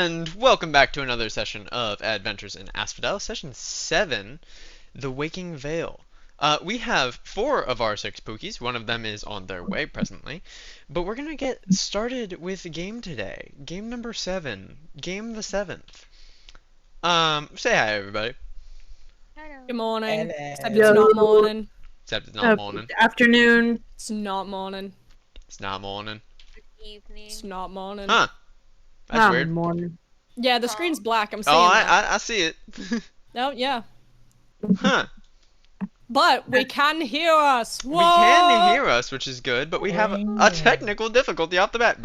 And welcome back to another session of Adventures in Asphodel, Session 7, The Waking Vale. We have 4 of our 6 Pookies. One of them is on their way presently. But we're going to get started with the game today. Game number 7. Game the 7th. Say hi, everybody. Good morning. Hello. Except it's not morning. Except it's not morning. Afternoon. It's not morning. It's not morning. Evening. It's not morning. Huh. That's weird. Morning. Yeah, the screen's black. I'm seeing Oh, that. I see it. Oh, yeah. Huh. But we can hear us. Whoa! We can hear us, which is good, but we have a technical difficulty off the bat.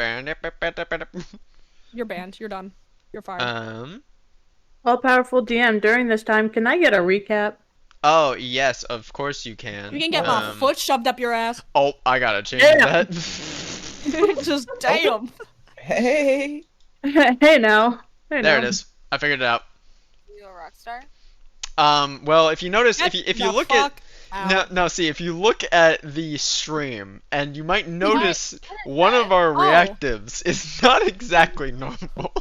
You're banned. You're done. You're fired. All-powerful DM, during this time, can I get a recap? Oh, yes, of course you can. You can get my foot shoved up your ass. Oh, I gotta change that. Just damn. Hey. Hey now. There it is. I figured it out. You a rock star? Well, if you notice, Get if you the look at fuck out. no, see, if you look at the stream, and you might notice What is one that? of our Oh. reactives is not exactly normal.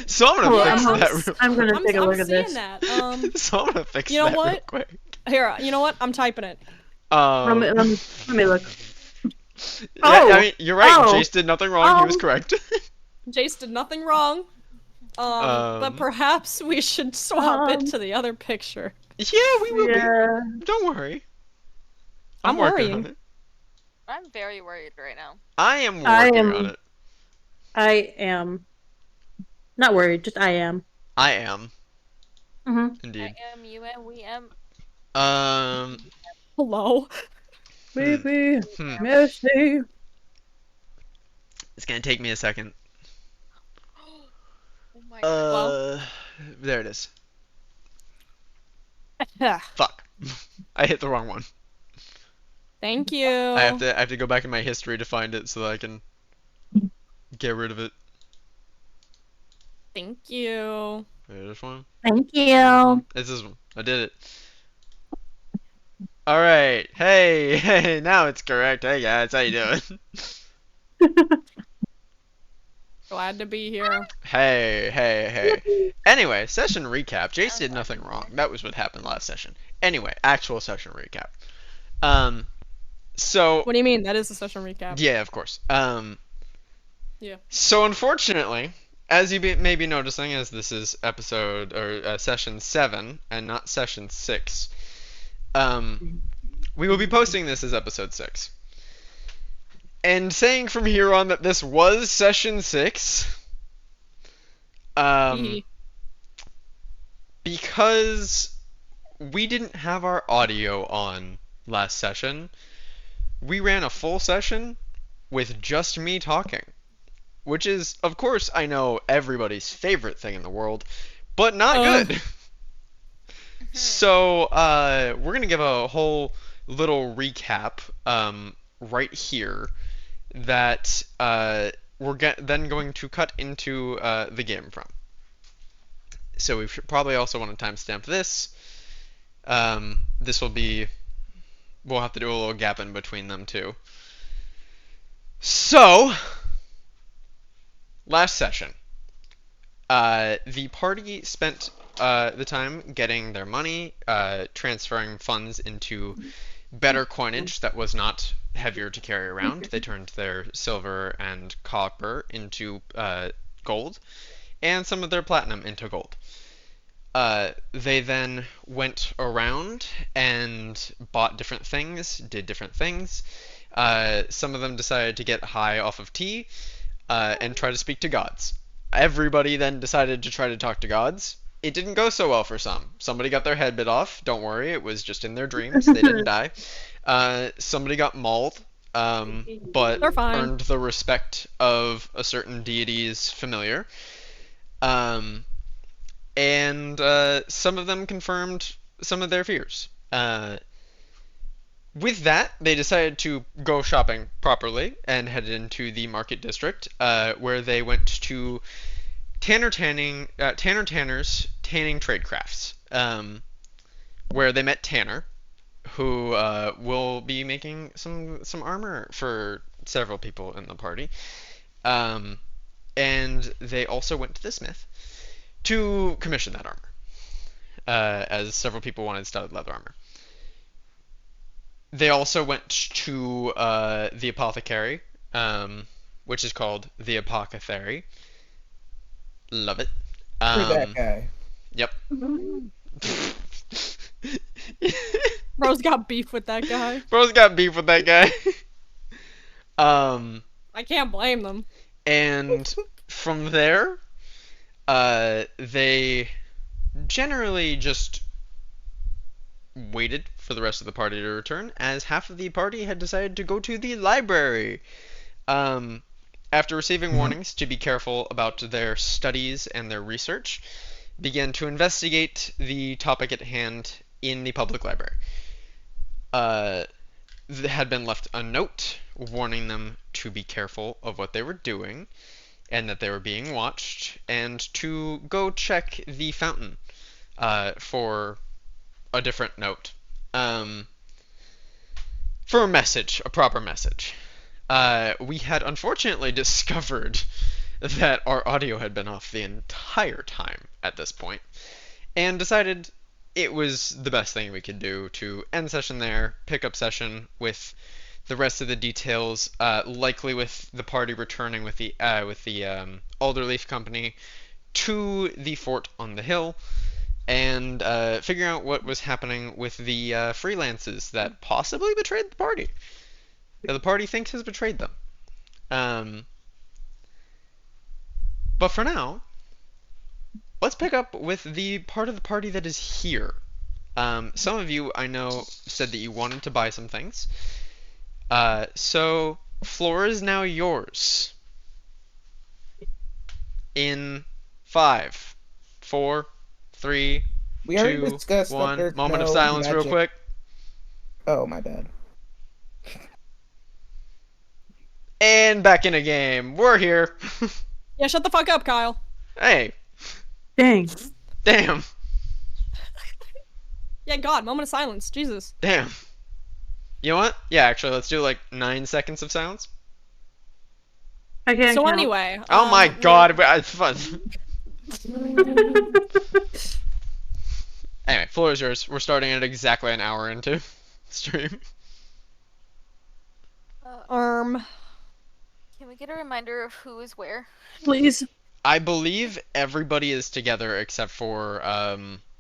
So I'm gonna fix that I'm gonna I'm, take a I'm look at seeing this. that. So I'm gonna fix You know that real what? quick. Here, you know what? I'm typing it. Let me look. Yeah, Oh. I mean, you're right. Oh. Jace did nothing wrong. He was correct. Jace did nothing wrong. But perhaps we should swap it to the other picture. Yeah, we will be. Yeah. Don't worry. I'm working on worrying. it. I'm very worried right now. I am I working am- on it. I am. Not worried, just I am. I am. Indeed. I am, you am, we am. Hello. Baby, Mercy. It's gonna take me a second. Oh my god. There it is. Fuck. I hit the wrong one. Thank you. I have to go back in my history to find it so that I can get rid of it. Thank you. This one. Thank you. It's this one. I did it. All right. Hey, now it's correct. Hey guys, how you doing? Glad to be here. Hey. Anyway, session recap. Jace did nothing wrong. That was what happened last session. Anyway, actual session recap. So. What do you mean? That is a session recap. Yeah, of course. Yeah. So unfortunately, as you may be noticing, as this is episode or session 7 and not session 6, we will be posting this as episode 6. And saying from here on that this was session 6, because we didn't have our audio on last session, we ran a full session with just me talking. Which is, of course, I know everybody's favorite thing in the world, but not good. So, we're gonna give a whole little recap, right here, that, we're then going to cut into, the game from. So we should probably also want to timestamp this. This will be, we'll have to do a little gap in between them too. So, last session, the party spent the time getting their money, transferring funds into better coinage that was not heavier to carry around. They turned their silver and copper into gold, and some of their platinum into gold. They then went around and bought different things, did different things. Some of them decided to get high off of tea, and try to speak to gods. Everybody then decided to try to talk to gods. It didn't go so well for some. Somebody got their head bit off. Don't worry, it was just in their dreams. They didn't die. Somebody got mauled, but They're fine. earned the respect of a certain deity's familiar. And some of them confirmed some of their fears. With that, they decided to go shopping properly and headed into the market district, where they went to Tanner's Tanning Trade Crafts, where they met Tanner, who will be making some armor for several people in the party. and they also went to the smith to commission that armor, as several people wanted studded leather armor. They also went to the apothecary, which is called the apothecary. Love it. For that guy. Yep. Bro's got beef with that guy. Bro's got beef with that guy. I can't blame them. And from there, they generally just waited for the rest of the party to return, as half of the party had decided to go to the library. After receiving warnings to be careful about their studies and their research, began to investigate the topic at hand in the public library. They had been left a note warning them to be careful of what they were doing and that they were being watched, and to go check the fountain for a different note. For a message, a proper message. We had unfortunately discovered that our audio had been off the entire time at this point, and decided it was the best thing we could do to end session there, pick up session with the rest of the details, likely with the party returning with the Alderleaf Company to the fort on the hill, and figuring out what was happening with the freelances that possibly betrayed the party. That the party thinks has betrayed them. But for now, let's pick up with the part of the party that is here. Some of you, I know, said that you wanted to buy some things. So, floor is now yours. In 5, 4, 3, We already 2, discussed that 1. there's Moment of no silence, real magic. quick. Oh, my bad. And back in a game. We're here. Yeah, shut the fuck up, Kyle. Hey, Dang. damn, Yeah, God, moment of silence. Jesus. damn. You know what? Yeah, actually, let's do like 9 seconds of silence. I can't So count. anyway. Oh my god, fun. Anyway, floor is yours. We're starting at exactly an hour into stream. Can we get a reminder of who is where? Please. I believe everybody is together except for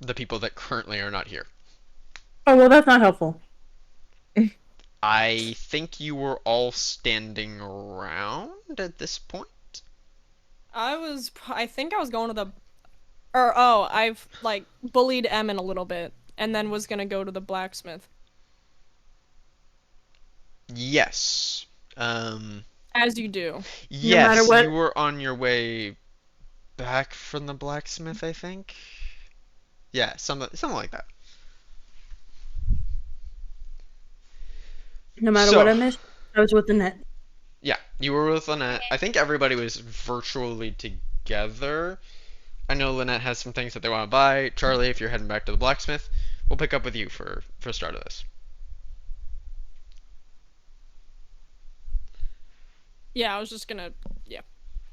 the people that currently are not here. Oh, well, that's not helpful. I think you were all standing around at this point. I think I was going to the, I've like bullied Emin a little bit, and then was gonna go to the blacksmith. Yes. As you do. Yes, matter what- you were on your way back from the blacksmith, I think. Yeah, something like that. No matter So- what I missed, I was with the net. Yeah, you were with Lynette. I think everybody was virtually together. I know Lynette has some things that they want to buy. Charlie, if you're heading back to the blacksmith, we'll pick up with you for start of this. Yeah, I was just gonna, yeah.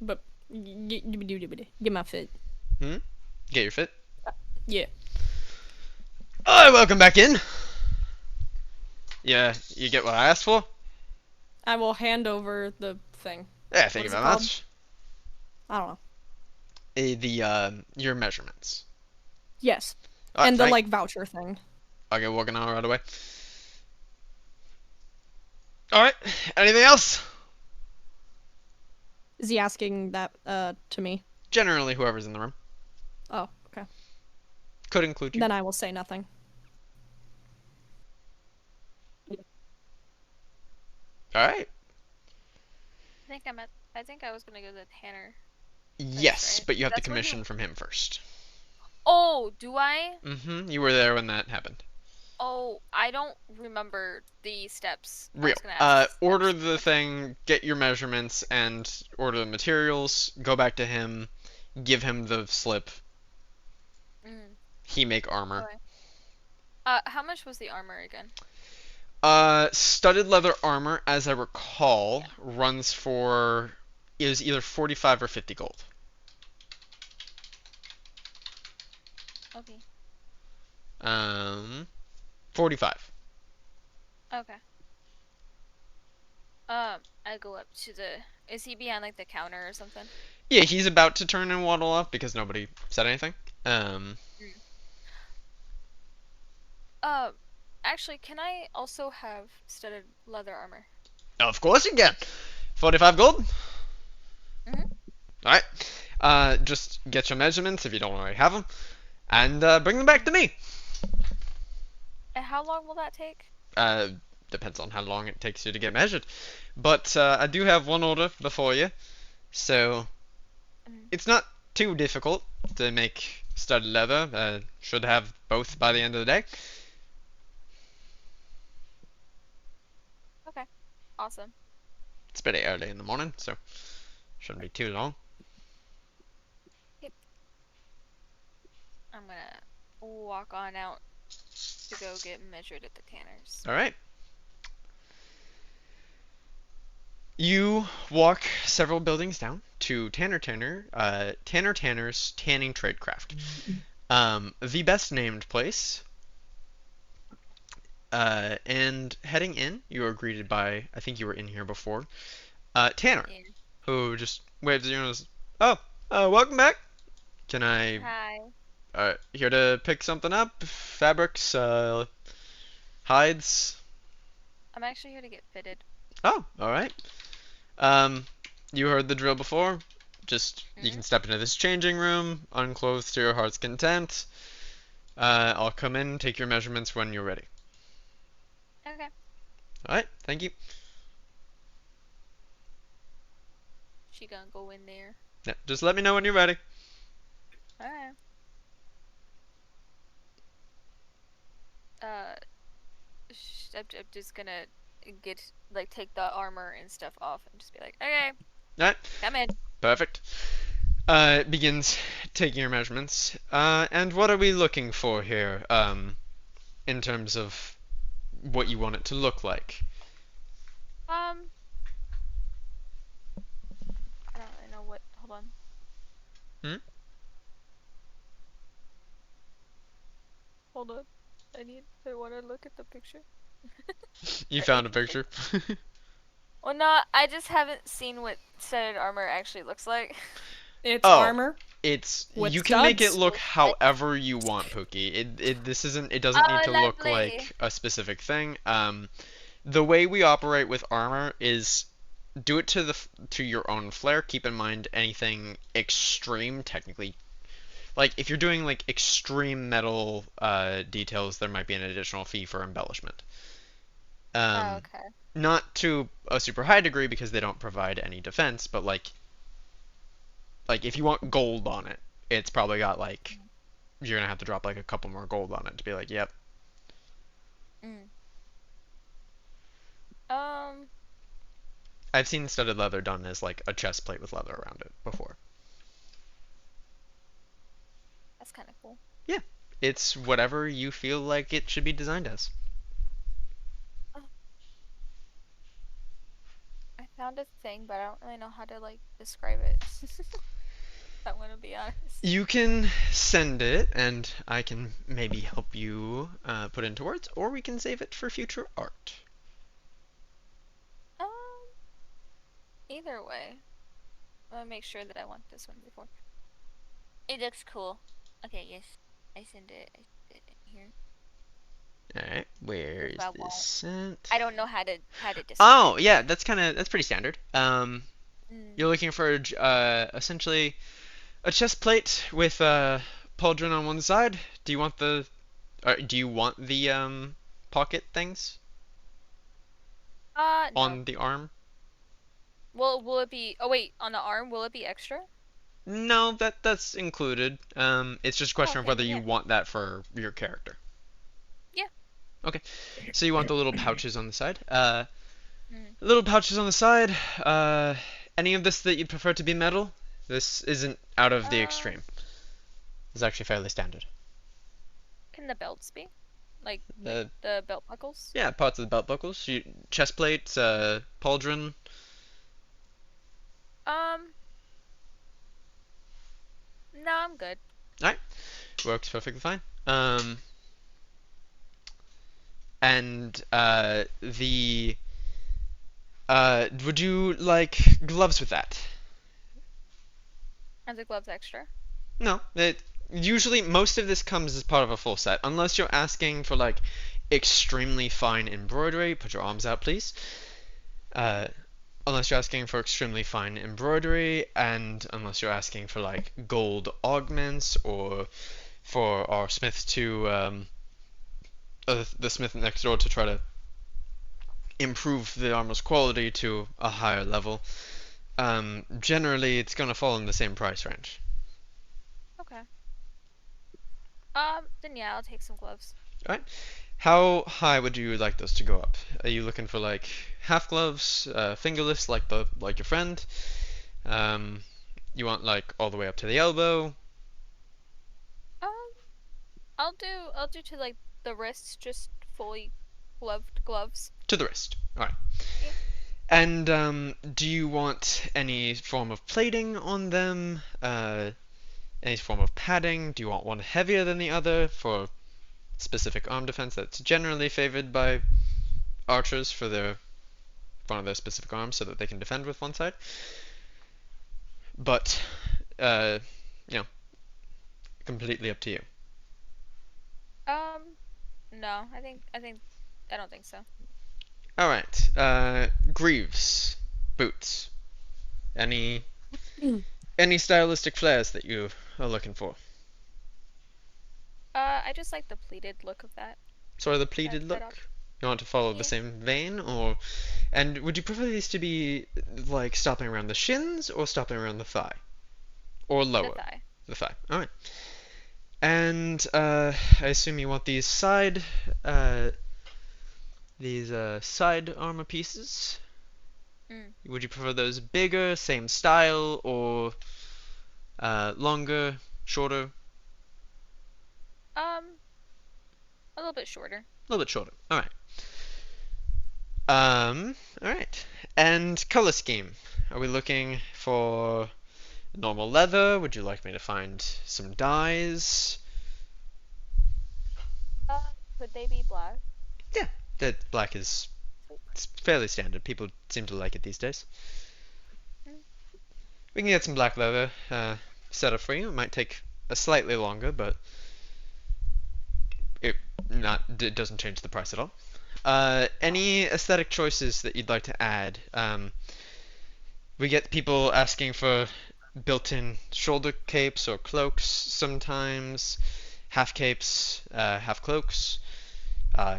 But, get my fit. Get your fit. Yeah. Alright, welcome back in. Yeah, you get what I asked for? I will hand over the thing. Yeah, thank you What is very it much. I don't know. Your measurements. Yes. Alright, And the, thank- like, voucher thing. I'll get walking on right away. Alright, anything else? Is he asking that, to me? Generally, whoever's in the room. Oh, okay. Could include you. Then I will say nothing. Alright. I think I was gonna go to Tanner. Yes, right. but you have the That's where he- commission from him first. Oh, do I? You were there when that happened. Oh, I don't remember the steps. I was Real. gonna ask the Order steps. the thing, get your measurements, and order the materials. Go back to him, give him the slip. Mm, He make armor. okay. How much was the armor again? Studded leather armor, as I recall, runs for it was either 45 or 50 gold. Okay. 45. Okay. I go up to the. Is he behind like the counter or something? Yeah, he's about to turn and waddle off because nobody said anything. Um, Mm. Uh, actually, can I also have studded leather armor? of course you can. 45 gold. Mhm. All right. Just get your measurements if you don't already have them, and bring them back to me. And how long will that take? Uh, Depends on how long it takes you to get measured. But I do have one order before you, so Mm. it's not too difficult to make studded leather. Should have both by the end of the day. Okay. Awesome. It's pretty early in the morning, so shouldn't be too long. I'm gonna walk on out to go get measured at the tanners. All right. You walk several buildings down to Tanner's Tanning Tradecraft. The best named place. And heading in, you are greeted by, I think you were in here before, Tanner, Yeah. who just waves at you and goes, "Oh, welcome back. Can I, Hi. here to pick something up? Fabrics, hides? I'm actually here to get fitted. Oh, all right. Um, you heard the drill before. Just, you Mhm. can step into this changing room, unclothed to your heart's content. I'll come in, take your measurements when you're ready. Okay. All right, thank you. She gonna go in there. Yeah, just let me know when you're ready. Alright. Uh, I'm just gonna take the armor and stuff off and just be like, okay, All right, come in. perfect. Begins taking your measurements. And what are we looking for here, in terms of what you want it to look like? Um, I don't really know what. Hold on. Hmm? Hold on. I want to look at the picture. You Or found a anything. picture? Well, no, I just haven't seen what studded armor actually looks like. It's Oh, armor with you can make it studs. look however you want, Pookie. It doesn't need Oh, to look lovely. like a specific thing. The way we operate with armor is do it to your own flair. Keep in mind anything extreme, technically. Like if you're doing like extreme metal details, there might be an additional fee for embellishment. Oh, Um, okay. Not to a super high degree because they don't provide any defense, but like if you want gold on it, it's probably got like you're gonna have to drop like a couple more gold on it to be like, yep. Mm. Um, I've seen studded leather done as like a chest plate with leather around it before. that's kind of cool. Yeah, it's whatever you feel like it should be designed as. Oh, I found a thing, but I don't really know how to describe it. I want to be honest. You can send it, and I can maybe help you put into words, or we can save it for future art. Um, Either way, I want to make sure that I want this one before. It looks cool. Okay, yes, I send it. I send it in here. Alright, where is I this won't. sent? I don't know how to describe. Oh, yeah, that's pretty standard. Mm. You're looking for essentially a chest plate with pauldron on one side. Do you want the pocket things No. on the arm? Will it be? Oh wait, on the arm, will it be extra? No, that's included. It's just a Oh, question of okay, whether then you yeah. want that for your character. Yeah. Okay. So you want the little pouches on the side. Mm. Little pouches on the side. Any of this that you'd prefer to be metal? This isn't out of the Um, extreme. It's actually fairly standard. can the belts be? Like Uh, the belt buckles? yeah, parts of the belt buckles, chest plates, pauldron. Um, no, I'm good. Alright, works perfectly fine. And would you like gloves with that? Are the gloves extra? No, usually most of this comes as part of a full set, unless you're asking for like extremely fine embroidery. Put your arms out, please. Uh, unless you're asking for extremely fine embroidery, and unless you're asking for like gold augments, or for our smith to the smith next door to try to improve the armor's quality to a higher level. Generally, it's gonna fall in the same price range. Okay. Then yeah, I'll take some gloves. Alright. How high would you like those to go up? Are you looking for like half gloves, fingerless like your friend? Um, you want like all the way up to the elbow? Um, I'll do to like the wrists, just fully gloved gloves. To the wrist. Alright. Yeah. And do you want any form of plating on them? Any form of padding? Do you want one heavier than the other for specific arm defense that's generally favored by archers for one of their specific arms so that they can defend with one side? But, uh, you know, completely up to you. No, I don't think so. Alright, greaves, boots. Any any stylistic flares that you are looking for? I just like the pleated look of that. Sort of the pleated that look? You want to follow the Yeah. same vein, or and would you prefer these to be like stopping around the shins or stopping around the thigh? Or The lower? thigh. The thigh. Alright. And I assume you want these side armor pieces. Mm. Would you prefer those bigger, same style, or longer, shorter? A little bit shorter. A little bit shorter. All right. All right. And color scheme. Are we looking for normal leather? Would you like me to find some dyes? Could they be black? Yeah, that black is it's fairly standard. People seem to like it these days. Mm. We can get some black leather set up for you. It might take a slightly longer, but it doesn't change the price at all. Any aesthetic choices that you'd like to add? We get people asking for built-in shoulder capes or cloaks sometimes, half capes, half cloaks,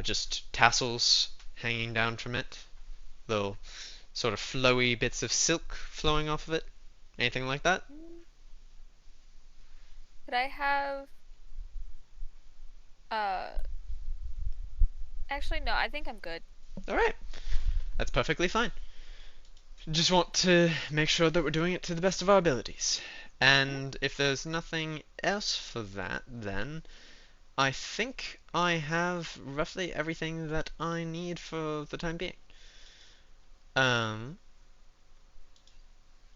just tassels hanging down from it, little sort of flowy bits of silk flowing off of it, anything like that? Could I have uh actually no, I think I'm good. All right, that's perfectly fine. Just want to make sure that we're doing it to the best of our abilities. And if there's nothing else for that, then I think I have roughly everything that I need for the time being. Um,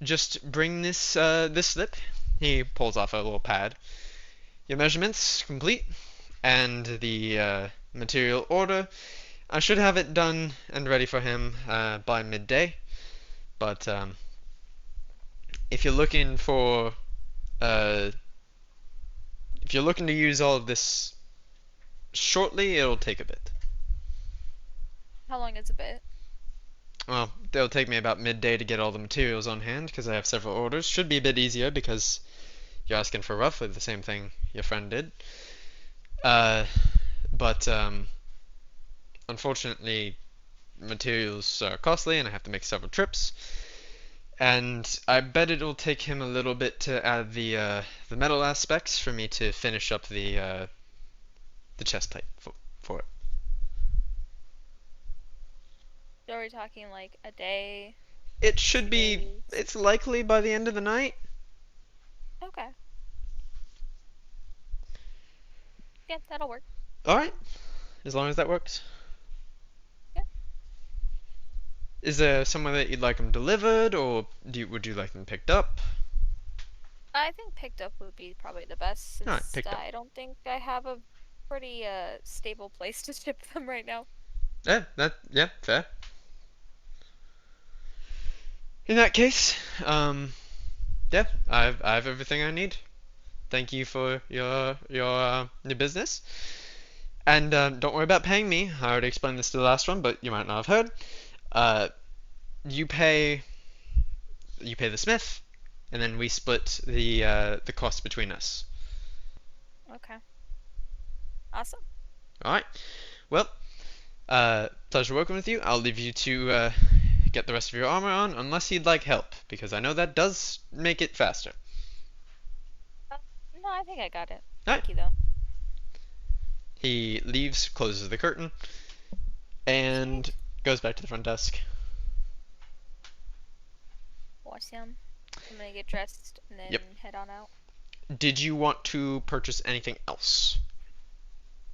just bring this slip. He pulls off a little pad. Your measurements complete, and the material order. I should have it done and ready for him by midday. But if you're looking for uh, if you're looking to use all of this shortly, it'll take a bit. How long is a bit? Well, it'll take me about midday to get all the materials on hand because I have several orders. Should be a bit easier because you're asking for roughly the same thing your friend did. But unfortunately, materials are costly and I have to make several trips. And I bet it'll take him a little bit to add the metal aspects for me to finish up the chest plate for it. So are we talking like a day? It should be. Days? It's likely by the end of the night. Okay. Yeah, that'll work. All right, as long as that works. Yeah. Is there somewhere that you'd like them delivered, or would you like them picked up? I think picked up would be probably the best Alright, since picked up. I don't think I have a pretty stable place to ship them right now. Yeah, fair. In that case, yeah, I have everything I need. Thank you for your business. And don't worry about paying me. I already explained this to the last one, but you might not have heard. Uh, you pay the smith, and then we split the cost between us. Okay. Awesome. All right. Well, pleasure working with you. I'll leave you to get the rest of your armor on, unless you'd like help, because I know that does make it faster. No, I think I got it. All right. Thank you, though. He leaves, closes the curtain, and Sweet. goes back to the front desk. Awesome. I'm gonna get dressed and then Yep. head on out. Did you want to purchase anything else?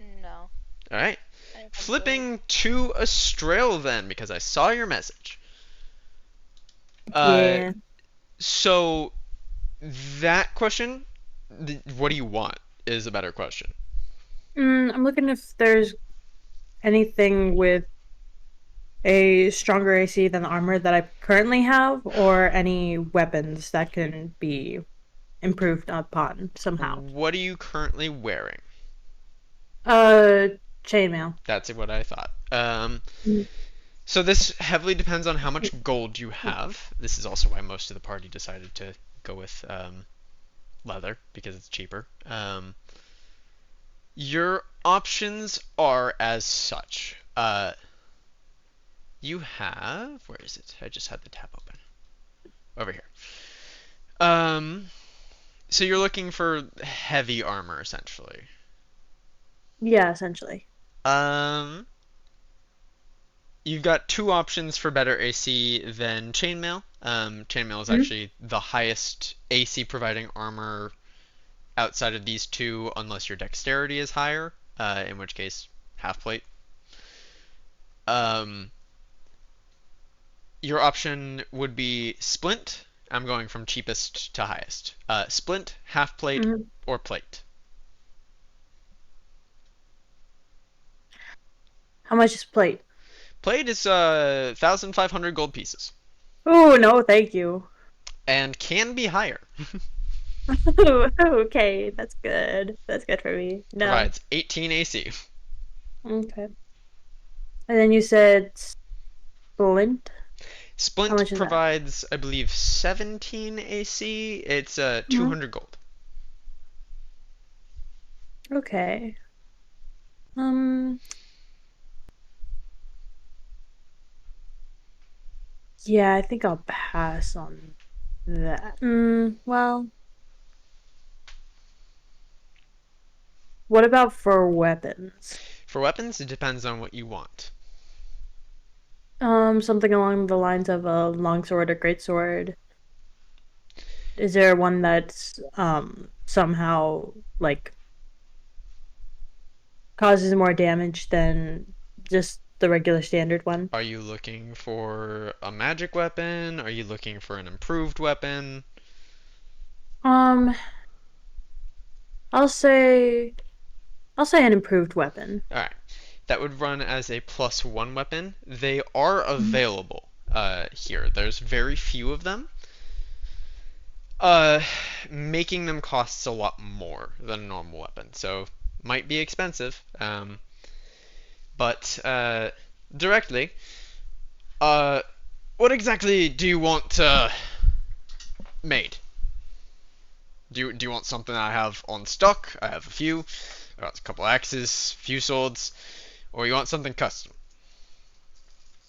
No. All right. I think I'm good. Flipping to Australia then, because I saw your message. Yeah. So that question, what do you want, is a better question. I'm looking if there's anything with a stronger AC than the armor that I currently have, or any weapons that can be improved upon somehow. What are you currently wearing? Chainmail. That's what I thought. Mm. So this heavily depends on how much gold you have. This is also why most of the party decided to go with leather, because it's cheaper. Your options are as such. You have, where is it? I just had the tab open. Over here. So you're looking for heavy armor, essentially. Yeah, essentially. You've got two options for better AC than chainmail. Chainmail is Mhm. actually the highest AC providing armor outside of these two, unless your dexterity is higher, in which case half plate. Your option would be splint. I'm going from cheapest to highest. Splint, half plate, Mhm. or plate. How much is plate? Plate is 1,500 gold pieces, Oh, no, thank you. and can be higher. Okay, that's good. That's good for me. No. Provides 18 AC. Okay. And then you said splint? How Splint much is that? provides, I believe, 17 AC. It's Mhm. 200 gold. Okay. Um, yeah, I think I'll pass on that. Well, what about for weapons? For weapons, it depends on what you want. Something along the lines of a longsword or greatsword. Is there one that's somehow like causes more damage than just the regular standard one? Are you looking for a magic weapon? Are you looking for an improved weapon? Um, I'll say an improved weapon. Alright. That would run as a +1 weapon. They are available here. There's very few of them. Making them costs a lot more than a normal weapon, so might be expensive. But directly, what exactly do you want made? Do you want something I have on stock? I have a few. I got a couple axes, a few swords, or you want something custom?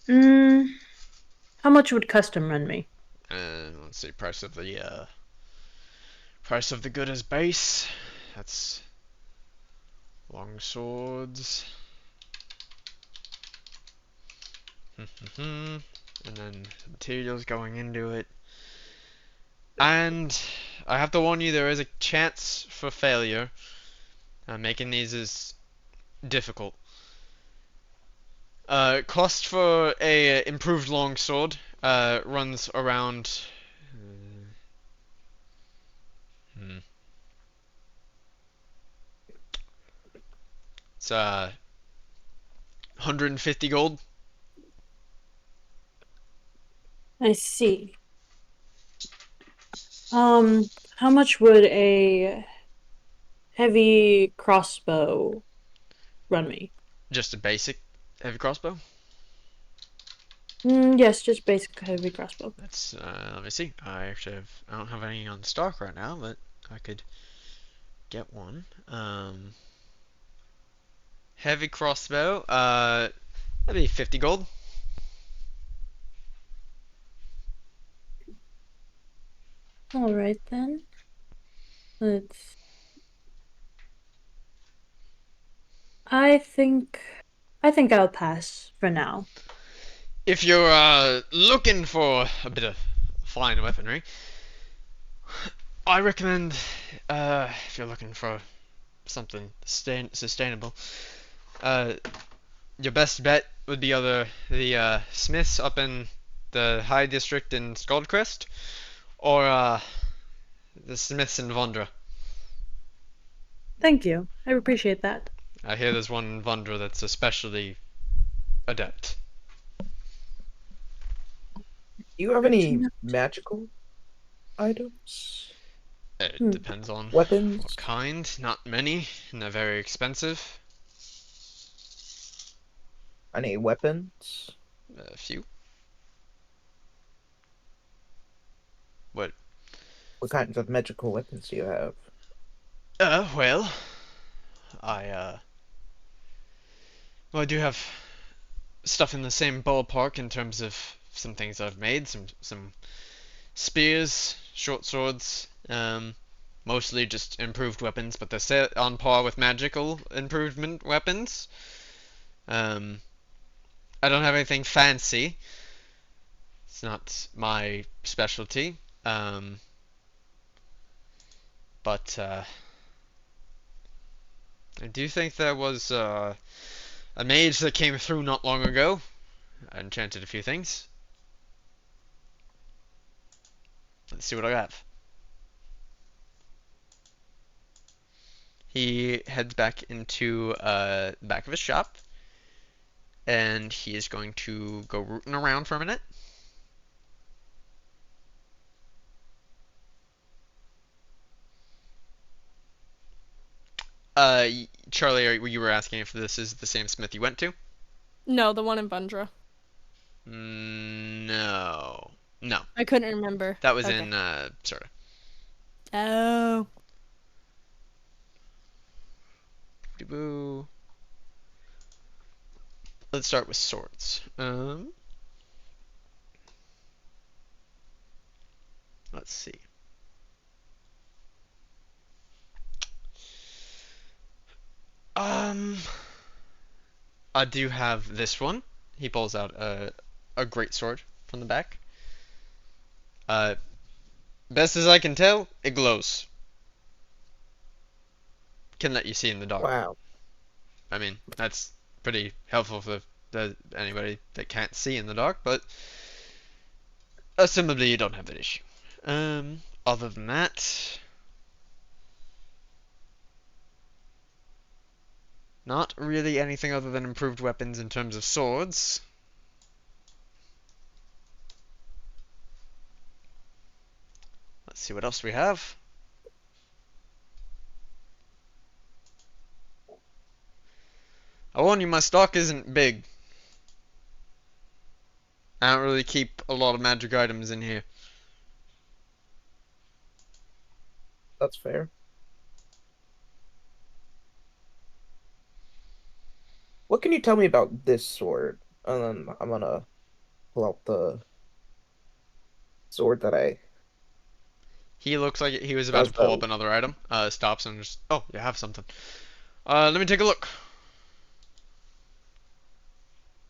How much would custom run me? Let's see, price of the good as base. That's long swords. And then materials going into it. And I have to warn you, there is a chance for failure. Making these is difficult. Cost for a improved longsword runs around. Hmm. It's 150 gold. I see. How much would a heavy crossbow run me? Just a basic heavy crossbow. Yes, just basic heavy crossbow. That's let me see. I don't have any on stock right now, but I could get one. Heavy crossbow. That'd be 50 gold. All right then. Let's. I think. I think I'll pass for now. If you're looking for a bit of fine weaponry, I recommend if you're looking for something sustainable, uh, your best bet would be either the smiths up in the High District in Skuldcrest, or the smiths in Vondra. Thank you. I appreciate that. I hear there's one in Vondra that's especially adept. Do you have Good to any know. magical items? It depends on what Weapons? kind. Not many, and they're very expensive. Any weapons? A few. What? What kinds of magical weapons do you have? Well, I well, I do have stuff in the same ballpark in terms of some things I've made, some spears, short swords, mostly just improved weapons, but they're set on par with magical improvement weapons. Um, I don't have anything fancy. It's not my specialty. But I do think there was a mage that came through not long ago. I enchanted a few things. Let's see what I have. He heads back into the back of his shop, and he is going to go rooting around for a minute. Charlie, you were asking if this is the same smith you went to? No, the one in Bundra. No. No. I couldn't remember. That was Okay. in sort of. Oh. Let's start with swords. Let's see. Um, I do have this one. He pulls out a great sword from the back. Uh, Best as I can tell, it glows. Can let you see in the dark. Wow. I mean, that's pretty helpful for anybody that can't see in the dark, but assumably you don't have that issue. Other than that, not really anything other than improved weapons in terms of swords. Let's see what else we have. I warn you, my stock isn't big. I don't really keep a lot of magic items in here. That's fair. What can you tell me about this sword? And then I'm gonna pull out the sword that I He looks like he was about to pull up crossbow. another item. Stops and just, oh, you have something. Let me take a look.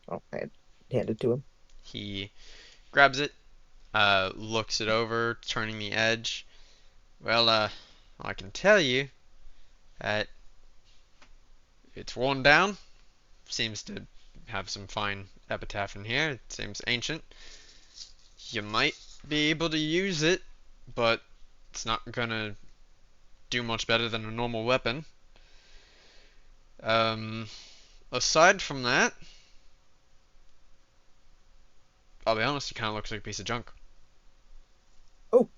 Oh, I hand it to him. He grabs it, looks it over, turning the edge. Well, I can tell you that it's worn down. Seems to have some fine epitaph in here. It seems ancient. You might be able to use it, but it's not gonna do much better than a normal weapon. Aside from that, I'll be honest, it kind of looks like a piece of junk. Oh,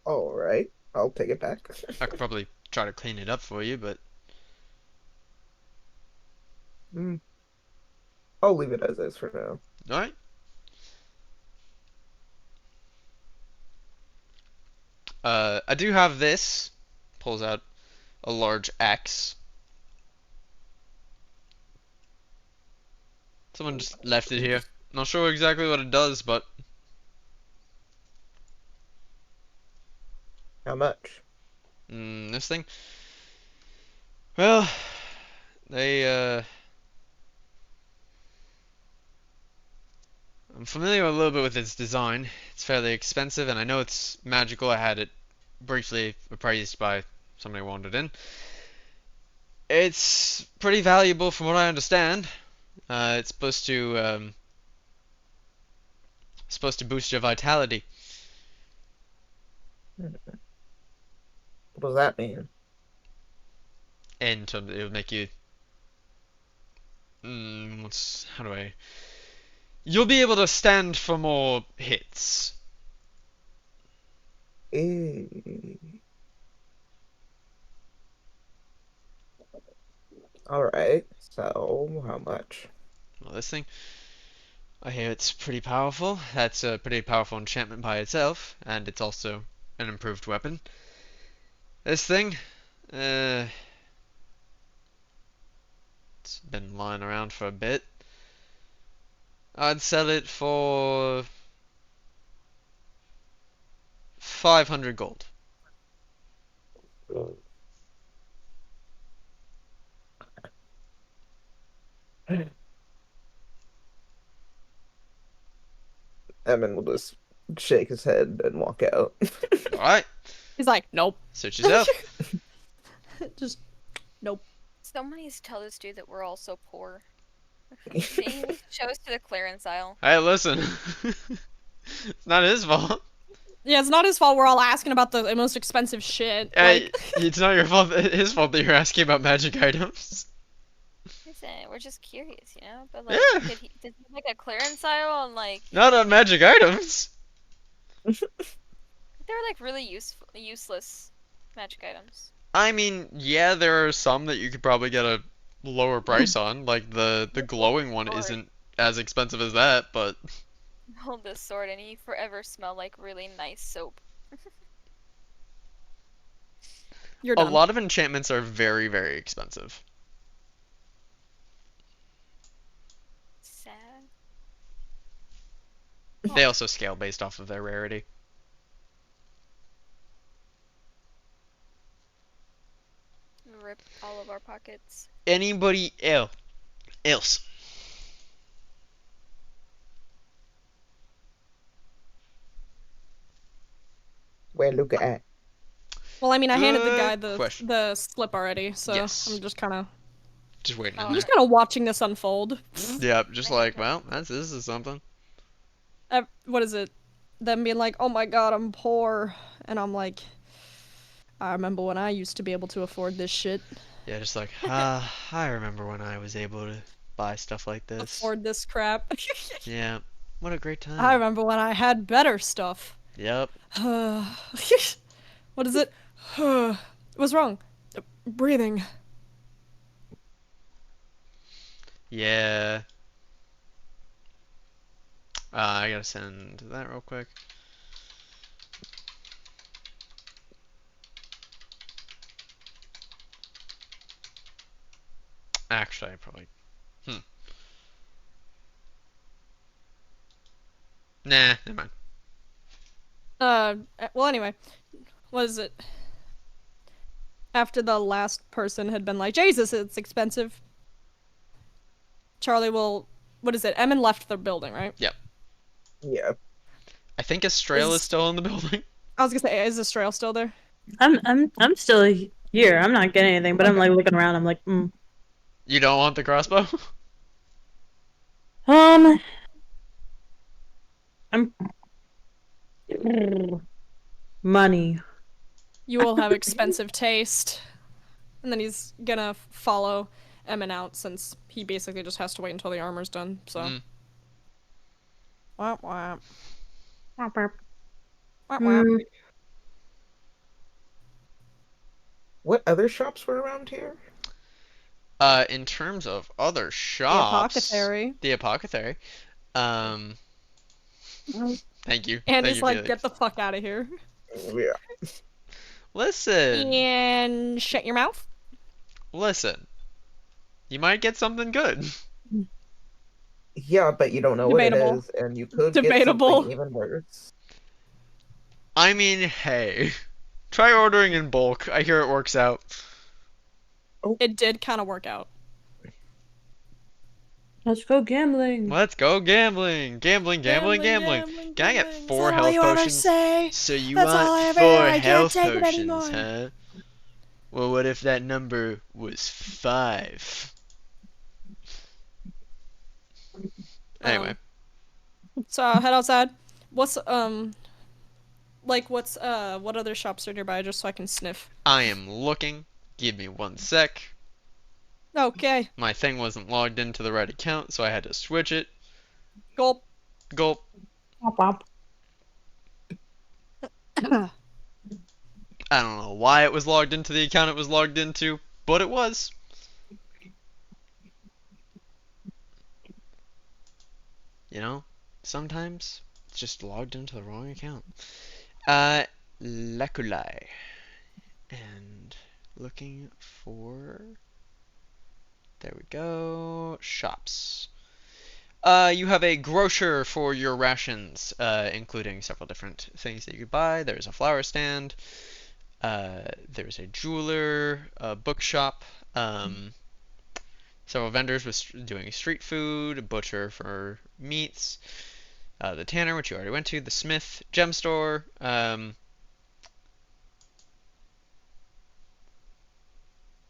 all right. I'll take it back. I could probably try to clean it up for you, but Mm, I'll leave it as is for now. alright. I do have this. Pulls out a large axe. Someone just left it here. Not sure exactly what it does, but How much? this thing. Well, they I'm familiar a little bit with its design. It's fairly expensive, and I know it's magical. I had it briefly appraised by somebody who wandered in. It's pretty valuable from what I understand. It's supposed to boost your vitality. What does that mean? And it'll make you. How do I? You'll be able to stand for more hits. Eh. All right. So, how much? Well, this thing, I hear it's pretty powerful. That's a pretty powerful enchantment by itself, and it's also an improved weapon. This thing, it's been lying around for a bit. I'd sell it for 500 gold. Emin will just shake his head and walk out. Alright, He's like, nope. suit yourself. Just nope. Someone needs to tell this dude that we're all so poor. He chose to the clearance aisle. Hey, listen. It's not his fault. Yeah, it's not his fault we're all asking about the most expensive shit. Hey, Like, it's not your fault. His fault that you're asking about magic items. Listen, we're just curious, you know? But like, Yeah. did he like a clearance aisle and like Not on magic items. they were like really useless magic items. I mean, yeah, there are some that you could probably get a lower price on. Like the glowing one Sword. isn't as expensive as that, but Hold this sword and you forever smell like really nice soap. you're a done. lot of enchantments are very, very expensive. Sad. They also scale based off of their rarity. Rip all of our pockets. Anybody else? Where look at? Well, I mean, I handed the Good guy question. the slip already, so Yes. I'm just kind of Just waiting in Oh, I'm there. just kind of watching this unfold. Yep, just like, well, this is something. What is it? Them being like, "Oh my God, I'm poor," and I'm like, "I remember when I used to be able to afford this shit, Yeah, just like, I remember when I was able to buy stuff like this. afford this crap." Yeah, what a great time. I remember when I had better stuff. Yep. What is it? What's wrong? Breathing. Yeah. I gotta send that real quick. Actually, I probably. Nah, never mind. Well, anyway, what is it? After the last person had been like, Jesus, it's expensive. Charlie will. What is it? Emin left the building, right? Yeah. I think Estrella is Is- still in the building. I was gonna say, is Estrell still there? I'm still here. I'm not getting anything, but I'm like looking around. I'm like, You don't want the crossbow? Um, I'm money. You will have expensive taste. And then he's gonna follow Emin out since he basically just has to wait until the armor's done. So. Mm. Wah, wah. Womp womp. Wah, wah. Hmm. What other shops were around here? In terms of other The shops, apothecary. the apothecary. Um, thank you, And thank he's you, like, Felix. get the fuck out of here. Yeah. Listen, And shut your mouth. listen. You might get something good. Yeah, but you don't know what it Debatable. is, and you could get Debatable. something even worse. I mean, hey, try ordering in bulk. I hear it works out. It did kind of work out. Let's go gambling. Let's go gambling, gambling, gambling, gambling. Can I get 4 Is that all health you ever potions? say? So you That's want all I ever 4 hear. I can't health take it potions, anymore. huh? Well, what if that number was 5? Anyway, So head outside. What's what other shops are nearby just so I can sniff? I am looking. Give me 1 sec. Okay. My thing wasn't logged into the right account, so I had to switch it. Gulp. Gulp. Womp womp. I don't know why it was logged into the account it was logged into, but it was. You know, sometimes it's just logged into the wrong account. Laculai. And looking for. There we go. Shops. You have a grocer for your rations, including several different things that you could buy. There's a flower stand. There's a jeweler, a bookshop, several vendors with doing street food, a butcher for meats, the tanner, which you already went to, the smith, gem store,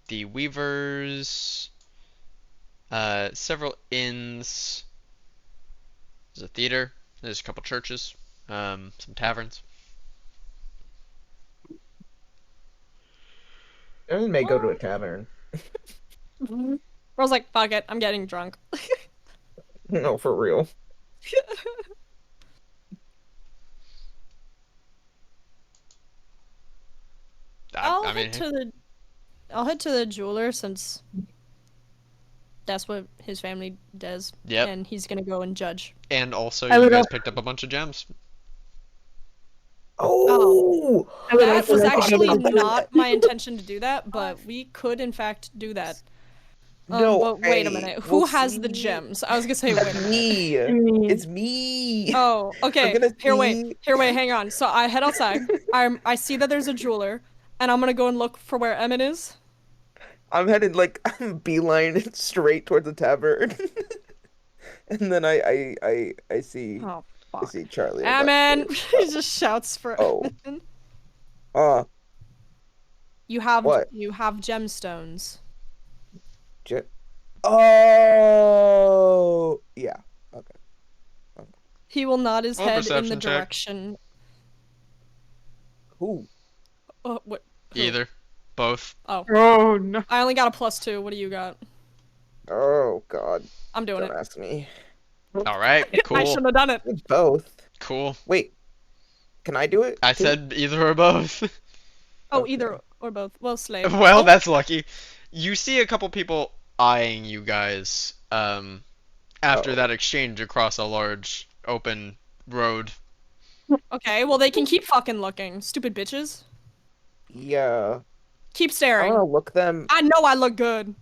the weavers, several inns. There's a theater. There's a couple churches, some taverns. I may go to a tavern. I was like, fuck it, I'm getting drunk. No, for real. I'll I mean, head to the jeweler since that's what his family does. Yep. And he's gonna go and judge. and also I you would guys al- picked up a bunch of gems. Oh, I would That also was like to actually go to the jeweler. not my intention to do that, but we could in fact do that. no, But wait a hey, minute. Who we'll has the see. gems? I was gonna say, wait a minute. Me. Me. It's me. Oh, okay. gonna Here, see. wait, hang on. So I head outside. I see that there's a jeweler, and I'm gonna go and look for where Emmett is. I'm headed like I'm beeline straight towards the tavern. And then I see Oh, I fuck. see Charlie. Emmett! He just shouts for Oh. Emmett. Uh You have What? gemstones. j Oh yeah. Okay. He will nod his Roll a head in the perception check. direction. Who? What? Who? Either. Both. Oh, Oh no. I only got a +2. What do you got? Oh God. I'm doing Don't it. ask me. Alright, I cool. shouldn't have done it. It's both. Cool. Wait. Can I do it? I too? said either or both. Oh, Okay. either or both. Well, slave. Well, Oh, that's lucky. You see a couple people eyeing you guys after Oh. that exchange across a large open road. okay. Well, they can keep fucking looking. Stupid bitches. Yeah. Keep I staring. wanna look them. I know I look good.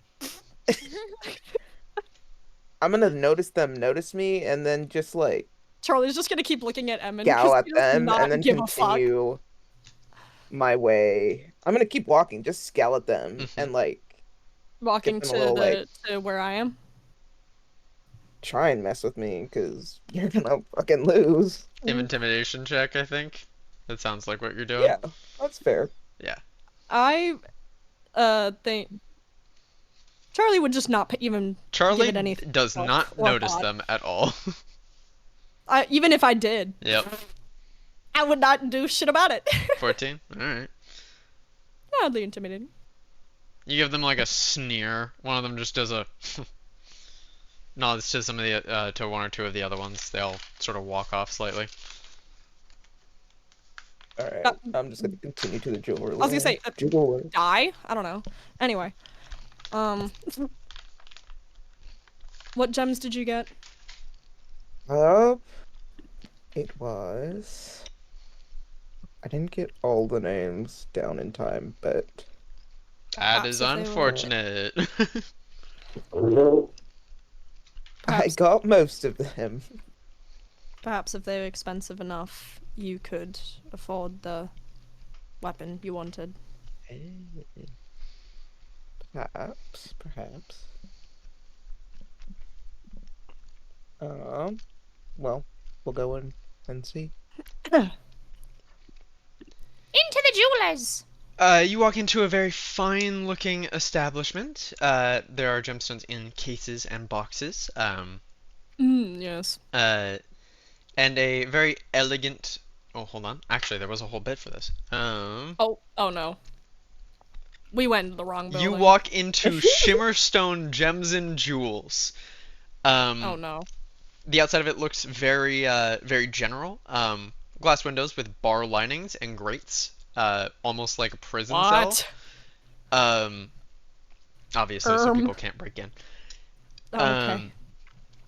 I'm gonna notice them notice me and then just like Charlie's just gonna keep looking at Emmett scowl because at he does them not and then give a fuck. continue my way. I'm gonna keep walking, just scowl at them Mhm. and like Walking give to them a little, to where I am. try and mess with me because you're gonna fucking lose. Intimidation check, I think. That sounds like what you're doing. Yeah, that's fair. I think Charlie would just not even Charlie give it any does thought not or notice thought. them at all. Even if I did, Yep. I would not do shit about it. 14. All right. Oddly intimidating. You give them like a sneer. One of them just does a nods to some of the to one or two of the other ones. They all sort of walk off slightly. All right, I'm just gonna continue to the jeweler. I was gonna say, jeweler. die? I don't know. Anyway, what gems did you get? It was. I didn't get all the names down in time, but That Perhaps is if they were- unfortunate. I Perhaps, got most of them. perhaps if they were expensive enough, you could afford the weapon you wanted. Perhaps. Well, we'll go in and see. Into the jewelers. You walk into a very fine-looking establishment. There are gemstones in cases and boxes. Yes. And a very elegant. Oh, hold on. Actually, there was a whole bit for this. Oh no. We went to the wrong building. You walk into Shimmerstone Gems and Jewels. Oh no. The outside of it looks very, very general. Glass windows with bar linings and grates. Almost like a prison cell. What? Obviously, so people can't break in. Oh, okay.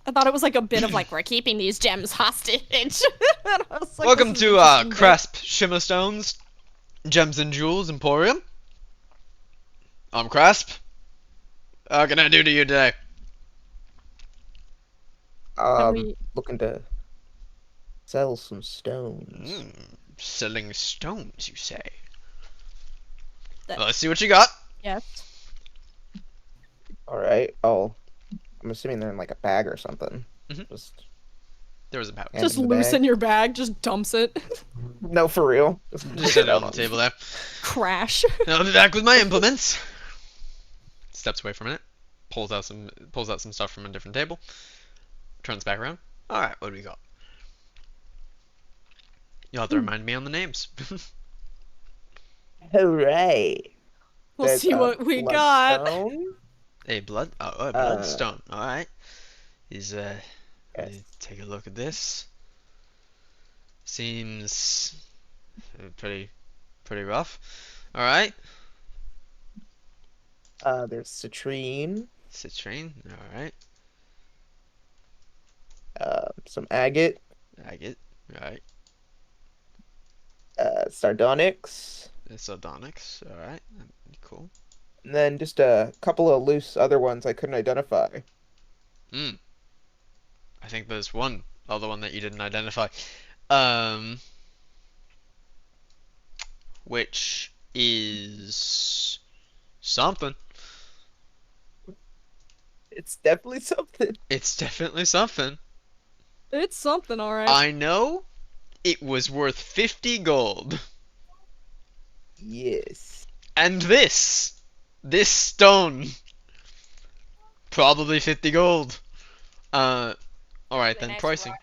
I thought it was like a bit of like, we're keeping these gems hostage. And I was like, Welcome this is to interesting, but- Cresp Shimmerstones Gems and Jewels Emporium. I'm Cresp. How can I do to you today? we- Looking to sell some stones. Selling stones, you say? That- Well, let's see what you got. Yes. All right. I'm assuming they're in like a bag or something. Mhm. Just There was a pouch. Yeah. Just in the loose bag. in your bag, just dumps it. no, for real. Just set it on the table there. Crash. I'll be back with my implements. Steps away for a minute. Pulls out some stuff from a different table. Turns back around. All right, what do we got? You'll have to remind me on the names. All right. We'll There's see a what we got. bloodstone. A bloodstone. All right. Let Yes. me take a look at this. Seems pretty rough. All right. There's citrine. Citrine. All right. Some agate. Agate. All right. Sardonyx. Sardonyx. All right. Cool. And then just a couple of loose other ones I couldn't identify. I think there's one other one that you didn't identify. Which is something. It's definitely something. It's definitely something. It's something, alright. I know it was worth 50 gold. Yes. And this stone, probably 50 gold. Alright then, Nice pricing. rock.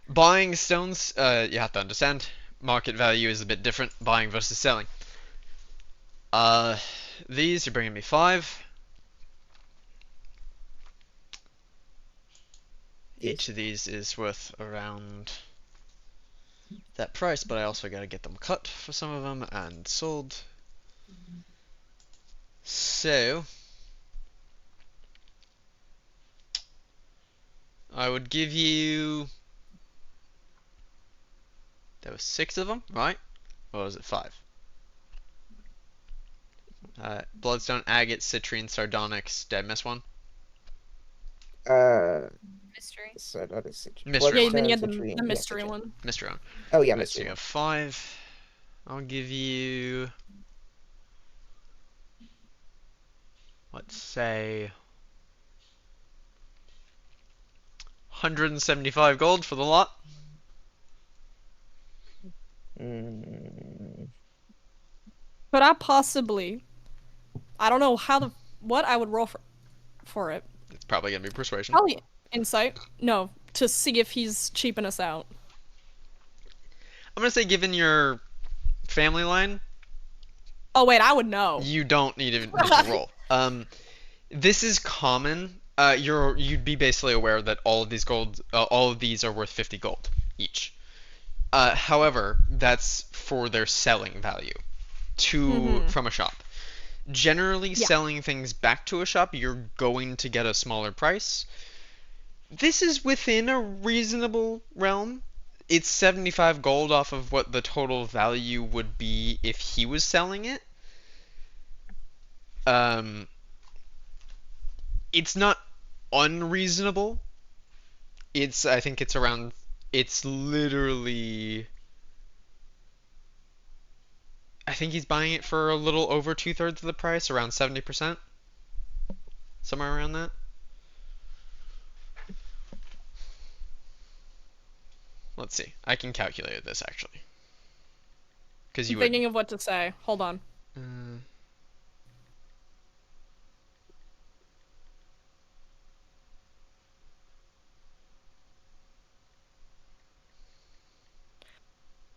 Buying stones, you have to understand, market value is a bit different, buying versus selling. These, you're bringing me 5. Each of these is worth around that price, but I also gotta get them cut for some of them and sold. So, I would give you. There were 6 of them, right? Or was it 5? Bloodstone, agate, citrine, sardonyx. Did I miss one? Mystery. Sardonyx, citrine. Mystery Yeah, one. then you had the, Citrine, the yeah, mystery citrine. one. Mystery one. Oh yeah, Right, so mystery. you have 5. I'll give you. Let's say 175 gold for the lot. Mm, Could I possibly? I don't know how the what I would roll for it. It's probably gonna be persuasion. Probably insight. No, to see if he's cheaping us out. I'm gonna say, given your family line, Oh wait, I would know. you don't need to roll. This is common. You'd be basically aware that all of these are worth 50 gold each. However, that's for their selling value from a shop. Generally, selling things back to a shop, you're going to get a smaller price. This is within a reasonable realm. It's 75 gold off of what the total value would be if he was selling it. It's not unreasonable. I think it's literally, I think he's buying it for a little over 2/3 of the price, around 70%. Somewhere around that. Let's see. I can calculate this actually. Because I'm thinking of what to say. Hold on.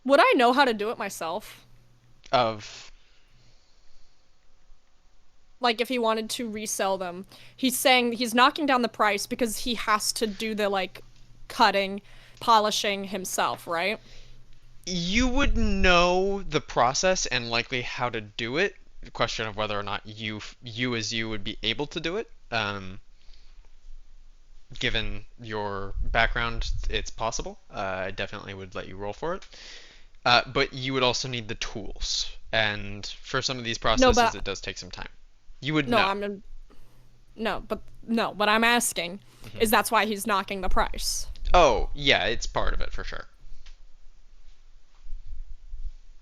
Would I know how to do it myself? Like, if he wanted to resell them. He's saying he's knocking down the price because he has to do the, like, cutting, polishing himself, right? You would know the process and likely how to do it. The question of whether or not you would be able to do it. Given your background, it's possible. I definitely would let you roll for it. But you would also need the tools. And for some of these processes, it does take some time. You would know. No, what I'm asking is that's why he's knocking the price. Oh, yeah, it's part of it for sure.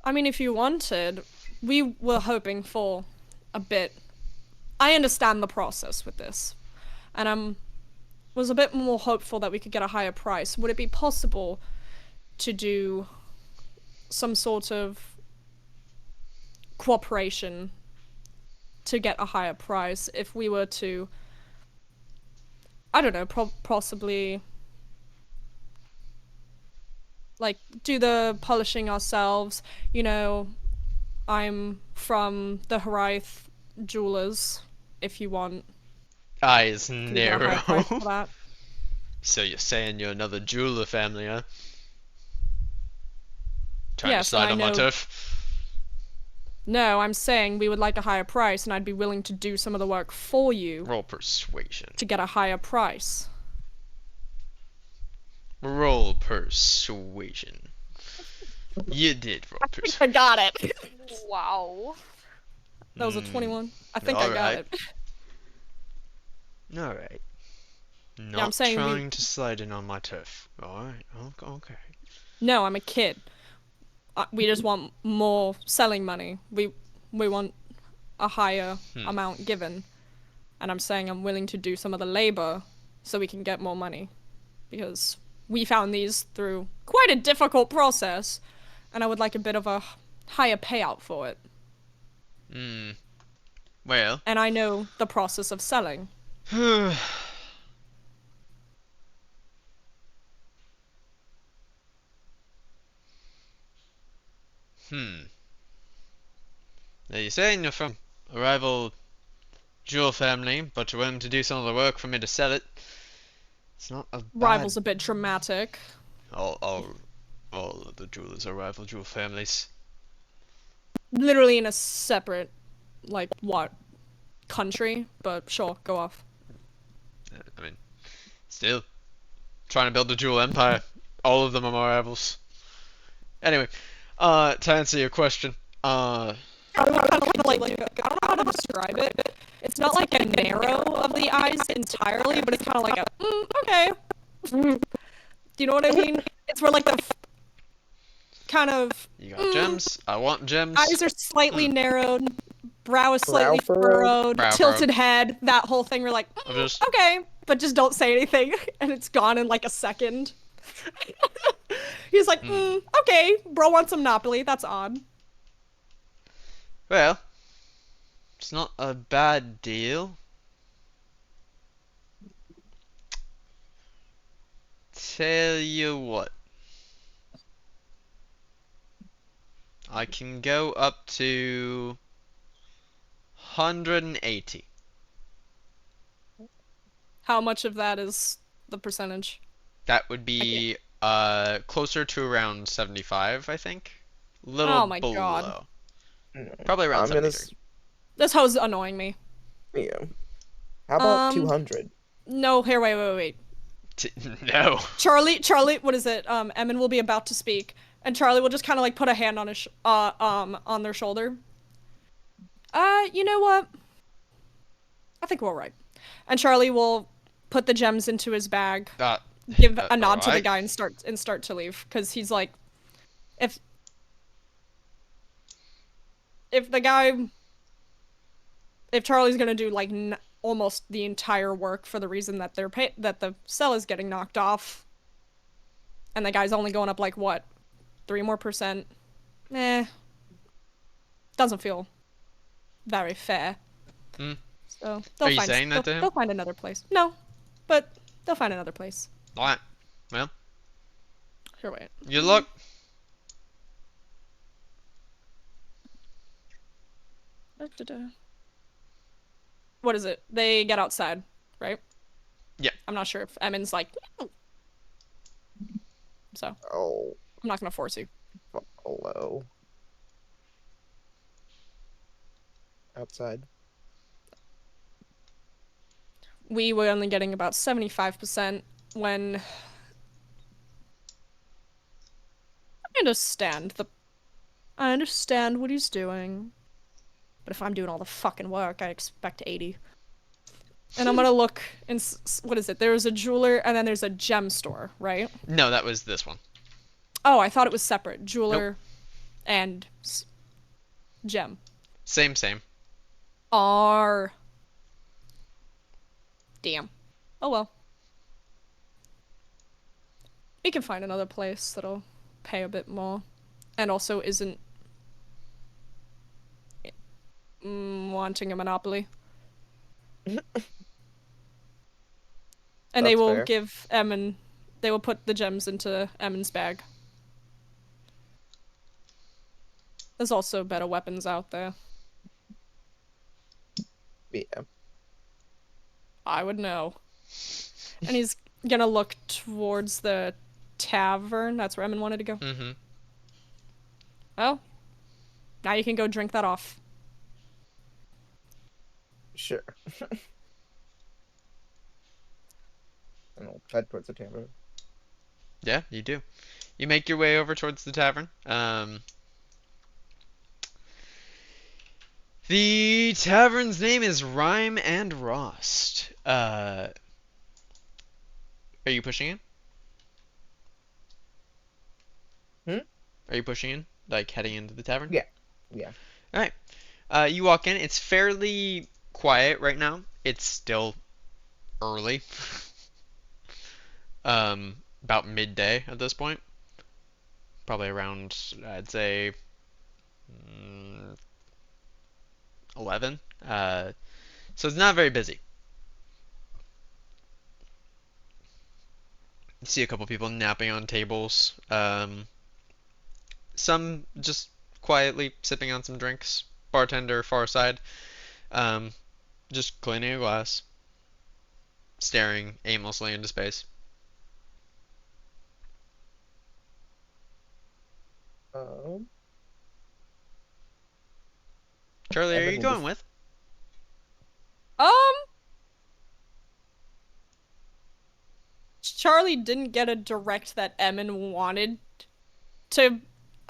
I mean, if you wanted, we were hoping for a bit. I understand the process with this, and was a bit more hopeful that we could get a higher price. Would it be possible to do some sort of cooperation to get a higher price if we were to, I don't know, possibly like do the polishing ourselves? You know, I'm from the Haraith Jewelers, if you want. Eyes to get a higher price for narrow. that. So you're saying you're another jeweler family, huh? Trying to Yes, slide I on my know. turf. No, I'm saying we would like a higher price, and I'd be willing to do some of the work for you Roll persuasion. to get a higher price. Roll persuasion. You did roll persuasion. I got it. Wow. That was a 21. I think I got alright. it. Alright. I'm Not saying we- trying to slide in on my turf. Alright, okay. No, I'm a kid. We just want more selling money. We want a higher amount given. And I'm saying I'm willing to do some of the labor so we can get more money. Because we found these through quite a difficult process, and I would like a bit of a higher payout for it. Well. And I know the process of selling. Now you're saying you're from a rival jewel family, but you're willing to do some of the work for me to sell it. It's not a bad... Rival's a bit dramatic. All of the jewelers are rival jewel families. Literally in a separate, like, what, country? But sure, go off. I mean, still trying to build a jewel empire. All of them are my rivals. Anyway, to answer your question, I don't know how to describe it. It's not like a narrow of the eyes entirely, but it's kind of like a, okay. Do you know what I mean? It's where, like, the kind of... you got gems. I want gems. Eyes are slightly narrowed, brow is slightly Brow furrowed. furrowed, tilted head, that whole thing. We're like, okay, but just don't say anything, and it's gone in like a second. He's like, okay, bro wants some Monopoly. That's odd. Well, It's not a bad deal. Tell you what. I can go up to 180. How much of that is the percentage? That would I can't. be closer to around 75, I think. Little Oh my god. below. Mm, Probably around I'm gonna 73. This hoe's annoying me. yeah. How about Um, 200? no, here, wait. No. Charlie, what is it? Emin will be about to speak, and Charlie will just kind of like put a hand on his, on their shoulder. You know what? I think we're all right. And Charlie will put the gems into his bag, Uh, give a nod to the alright. guy, and start to leave, because he's like, if if the guy, if Charlie's gonna do like almost the entire work for the reason that that the cell is getting knocked off, and the guy's only going up like what, 3% more? Doesn't feel very fair. Hmm. So Are you saying that to him? they'll find another place. No, but they'll find another place. Alright. Well, Here, wait. good luck. What is it? They get outside, right? Yeah. I'm not sure if Emin's like, "No." So Oh, I'm not gonna force you. hello. Outside. We were only getting about 75% when I understand what he's doing. But if I'm doing all the fucking work, I expect 80. And I'm gonna look in what is it? There's a jeweler and then there's a gem store, right? No, that was this one. Oh, I thought it was separate. Jeweler and gem. Same. R. Damn. Oh well. We can find another place that'll pay a bit more. And also isn't wanting a monopoly. And they That's will fair. give Emin, they will put the gems into Emin's bag. There's also better weapons out there. Yeah. I would know. And he's gonna look towards the tavern. That's where Emin wanted to go. Mm-hmm. Well, now you can go drink that off. Sure. And I'll head towards the tavern. Yeah, you do. You make your way over towards the tavern. The tavern's name is Rhyme and Rost. Are you pushing in? Are you pushing in? Like heading into the tavern? Yeah. Yeah. Alright. You walk in. It's fairly quiet right now. It's still early. About midday at this point. Probably around, I'd say, 11. So it's not very busy. You see a couple people napping on tables. Some just quietly sipping on some drinks. Bartender far side, just cleaning a glass, staring aimlessly into space. Um, Charlie, are Evan you will going just- with? Charlie didn't get a direct that Emin wanted to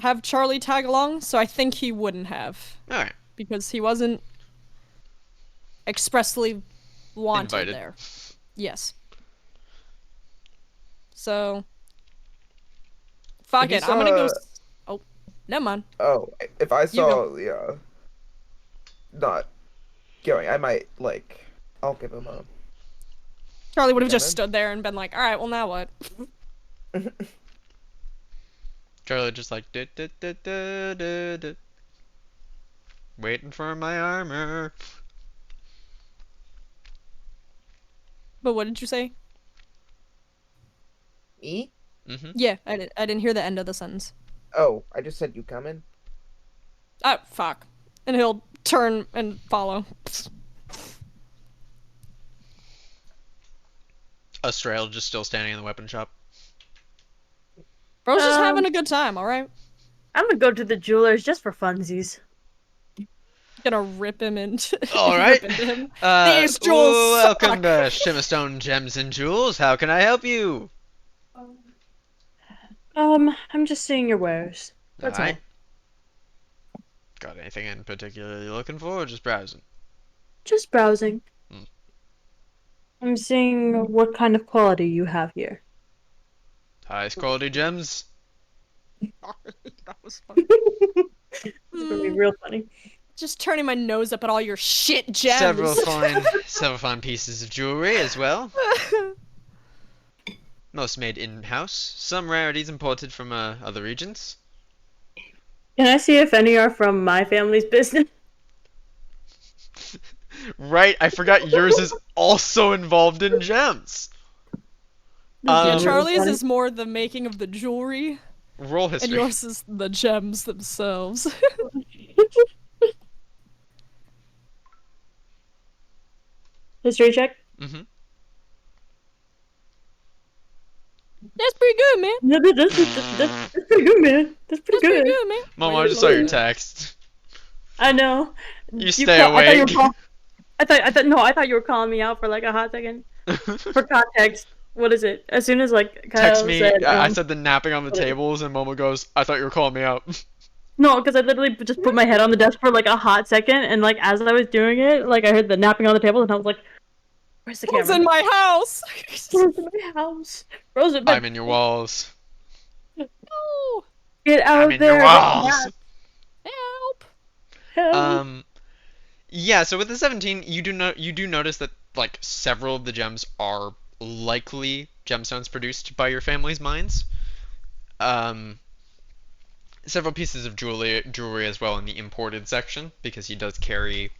have Charlie tag along, so I think he wouldn't have. Alright. Because he wasn't expressly wanted Invited. there. Yes. So, fuck If you it. I'm gonna go. saw- Oh, never mind. Oh, if I You saw, yeah, not going, I might, like, I'll give him a. Charlie would have just Lemon? stood there and been like, "All right, well now what?" Charlie just like "Du, du, du, du, du, du." Waiting for my armor. But what did you say? Me? Mm-hmm. Yeah, I didn't hear the end of the sentence. Oh, I just said you coming. Ah, fuck. And he'll turn and follow. Astrael just still standing in the weapon shop. Bro's just having a good time, alright? I'm gonna go to the jeweler's just for funsies. Gonna rip him into All rip right. into him. These jewels Welcome suck. to Shimmerstone Gems and Jewels. How can I help you? I'm just seeing your wares. That's Alright. all. Got anything in particular you're looking for, or just browsing? Just browsing. Hmm. I'm seeing what kind of quality you have here. Highest quality gems. That was funny. It's gonna be real funny. Just turning my nose up at all your shit gems. Several fine pieces of jewelry as well. Most made in-house. Some rarities imported from other regions. Can I see if any are from my family's business? Right, I forgot yours is also involved in gems. Yeah, Um, Charlie's is more the making of the jewelry, Roll and history. yours is the gems themselves. History check? Mm-hmm. That's pretty good, man. No, that's pretty good, man. That's pretty That's pretty good. good, man. Mom, Way I to just saw your load. text. I know. You stay I thought you were awake. I thought you were calling me out for like a hot second. For context, what is it? As soon as like Text Kyle me. said, I said the napping on the what is it? tables, and Momo goes, I thought you were calling me out. No, because I literally just put my head on the desk for like a hot second, and like as I was doing it, like I heard the napping on the table, and I was like, "Where's the Who's camera? in my house? Where's my house? Rosa, I'm in your walls. Oh, get out I'm in there! your walls. help! Help. Yeah, so with the 17, you do notice that like several of the gems are likely gemstones produced by your family's mines. Several pieces of jewelry as well in the imported section because he does carry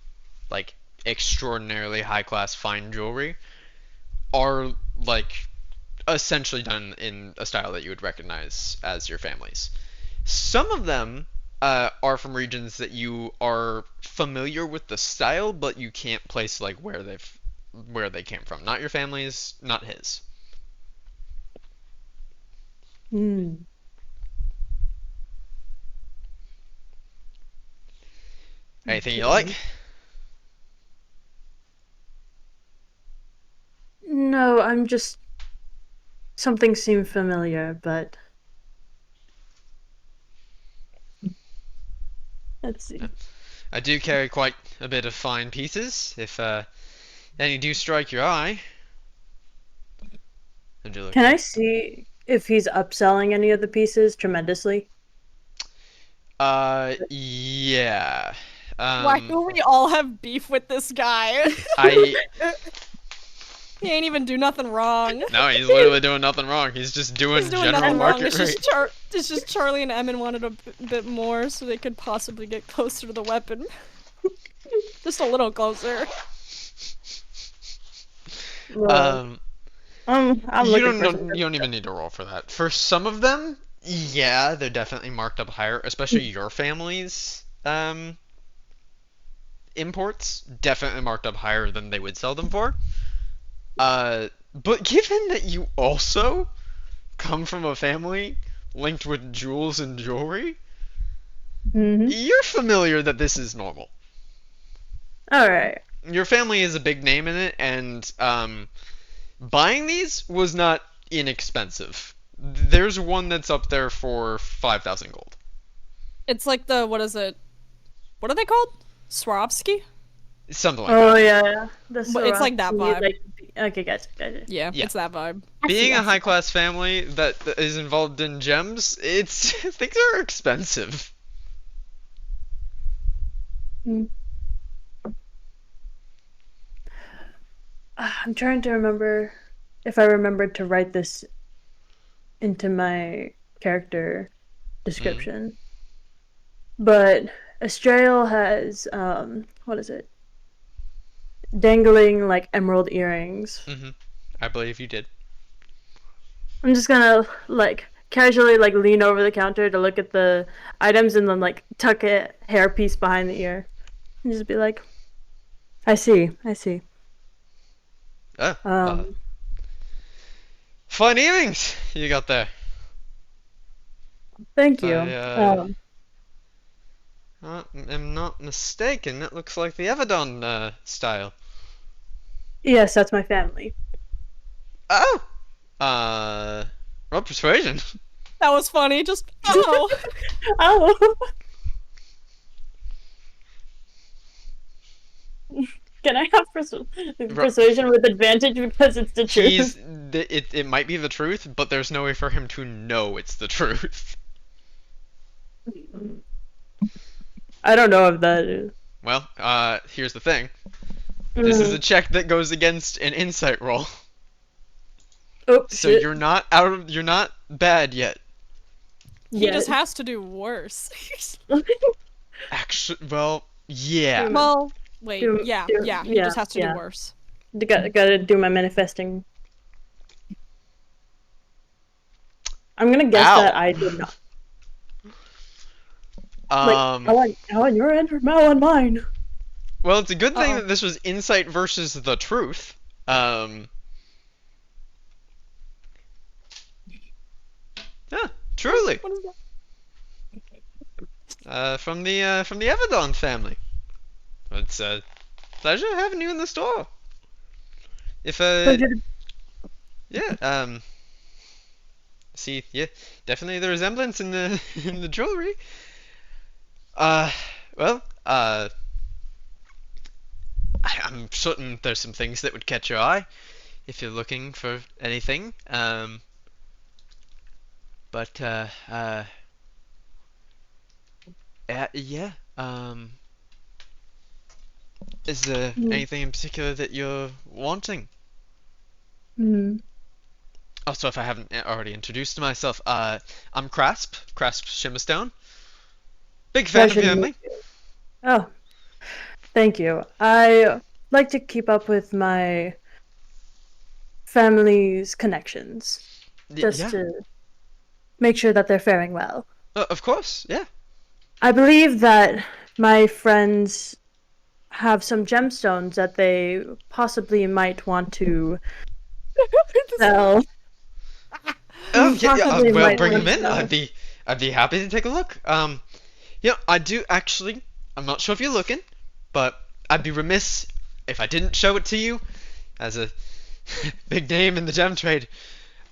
like extraordinarily high class fine jewelry are like essentially done in a style that you would recognize as your family's. Some of them are from regions that you are familiar with the style, but you can't place like where they came from. Not your family's, not his. Hmm. Anything you like? No, I'm just something seemed familiar, but let's see. I do carry quite a bit of fine pieces. If any do strike your eye, would you look Can at- I see if he's upselling any of the pieces tremendously? Yeah. Why do we all have beef with this guy? I He ain't even do nothing wrong. no, he's literally doing nothing wrong. He's just doing He's doing general nothing wrong. market rate. It's just Charlie and Emin wanted a bit more so they could possibly get closer to the weapon. Just a little closer. Well, I'm You looking don't for some you don't even need to roll for that. For some of them, yeah, they're definitely marked up higher, especially your family's imports, definitely marked up higher than they would sell them for. But given that you also come from a family linked with jewels and jewelry, Mhm. you're familiar that this is normal. All right. Your family is a big name in it, and buying these was not inexpensive. There's one that's up there for 5,000 gold. It's like the, what is it? What are they called? Swarovski? Something like Oh that. yeah, It's like that vibe. Okay, gotcha. Yeah, Yeah. it's that vibe. Being a high class family that is involved in gems, it's things are expensive. I'm trying to remember if I remembered to write this into my character description. But Astrael has what is it? Dangling like emerald earrings. Mm-hmm. I believe you did. I'm just gonna like casually like lean over the counter to look at the items and then like tuck a hairpiece behind the ear and just be like, I see. Oh, Um, fine earrings you got there. thank If I you. am not mistaken, it looks like the Everdon style. Yes, that's my family. Oh! Roll persuasion. That was funny. Just oh. Oh. Can I have persuasion with advantage because it's the He's truth? it might be the truth, but there's no way for him to know it's the truth. I don't know if that is. Well, here's the thing. This is a Mm. check that goes against an insight roll. Oh So shit! you're not bad yet. He Yeah. just has to do worse. Actually, well, yeah. Well, wait. Yeah. He yeah, just has to do yeah. worse. Gotta do my manifesting. I'm gonna guess Ow. that I did not. Like, Um, how on your end or how on mine? well, it's a good thing Uh-oh. that this was insight versus the truth. Yeah, truly. What is that? From the Everdon family. It's a pleasure having you in the store. If Pleasure to- yeah, see, yeah, definitely the resemblance in the in the jewelry. Uh, well, I'm certain there's some things that would catch your eye if you're looking for anything. But yeah. Is there Mm. anything in particular that you're wanting? Mm. Also, if I haven't already introduced myself, I'm Crasp Shimmerstone. Big fan of Pleasure to family. meet you. Oh, thank you. I like to keep up with my family's connections, just Yeah, to make sure that they're faring well. of course, yeah. I believe that my friends have some gemstones that they possibly might want to sell. Oh, yeah, Possibly well, might bring want them in. to. I'd be happy to take a look. Yeah, I do actually. I'm not sure if you're looking, but I'd be remiss if I didn't show it to you as a big name in the gem trade.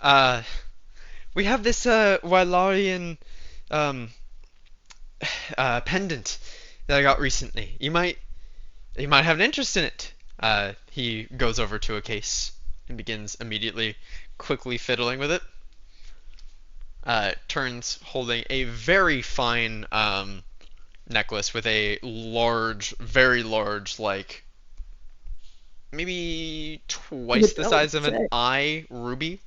Uh, we have this Wylarian um pendant that I got recently. You might have an interest in it. He goes over to a case and begins immediately quickly fiddling with it. Turns holding a very fine necklace with a large, very large, like maybe twice You the don't size of an say. eye ruby.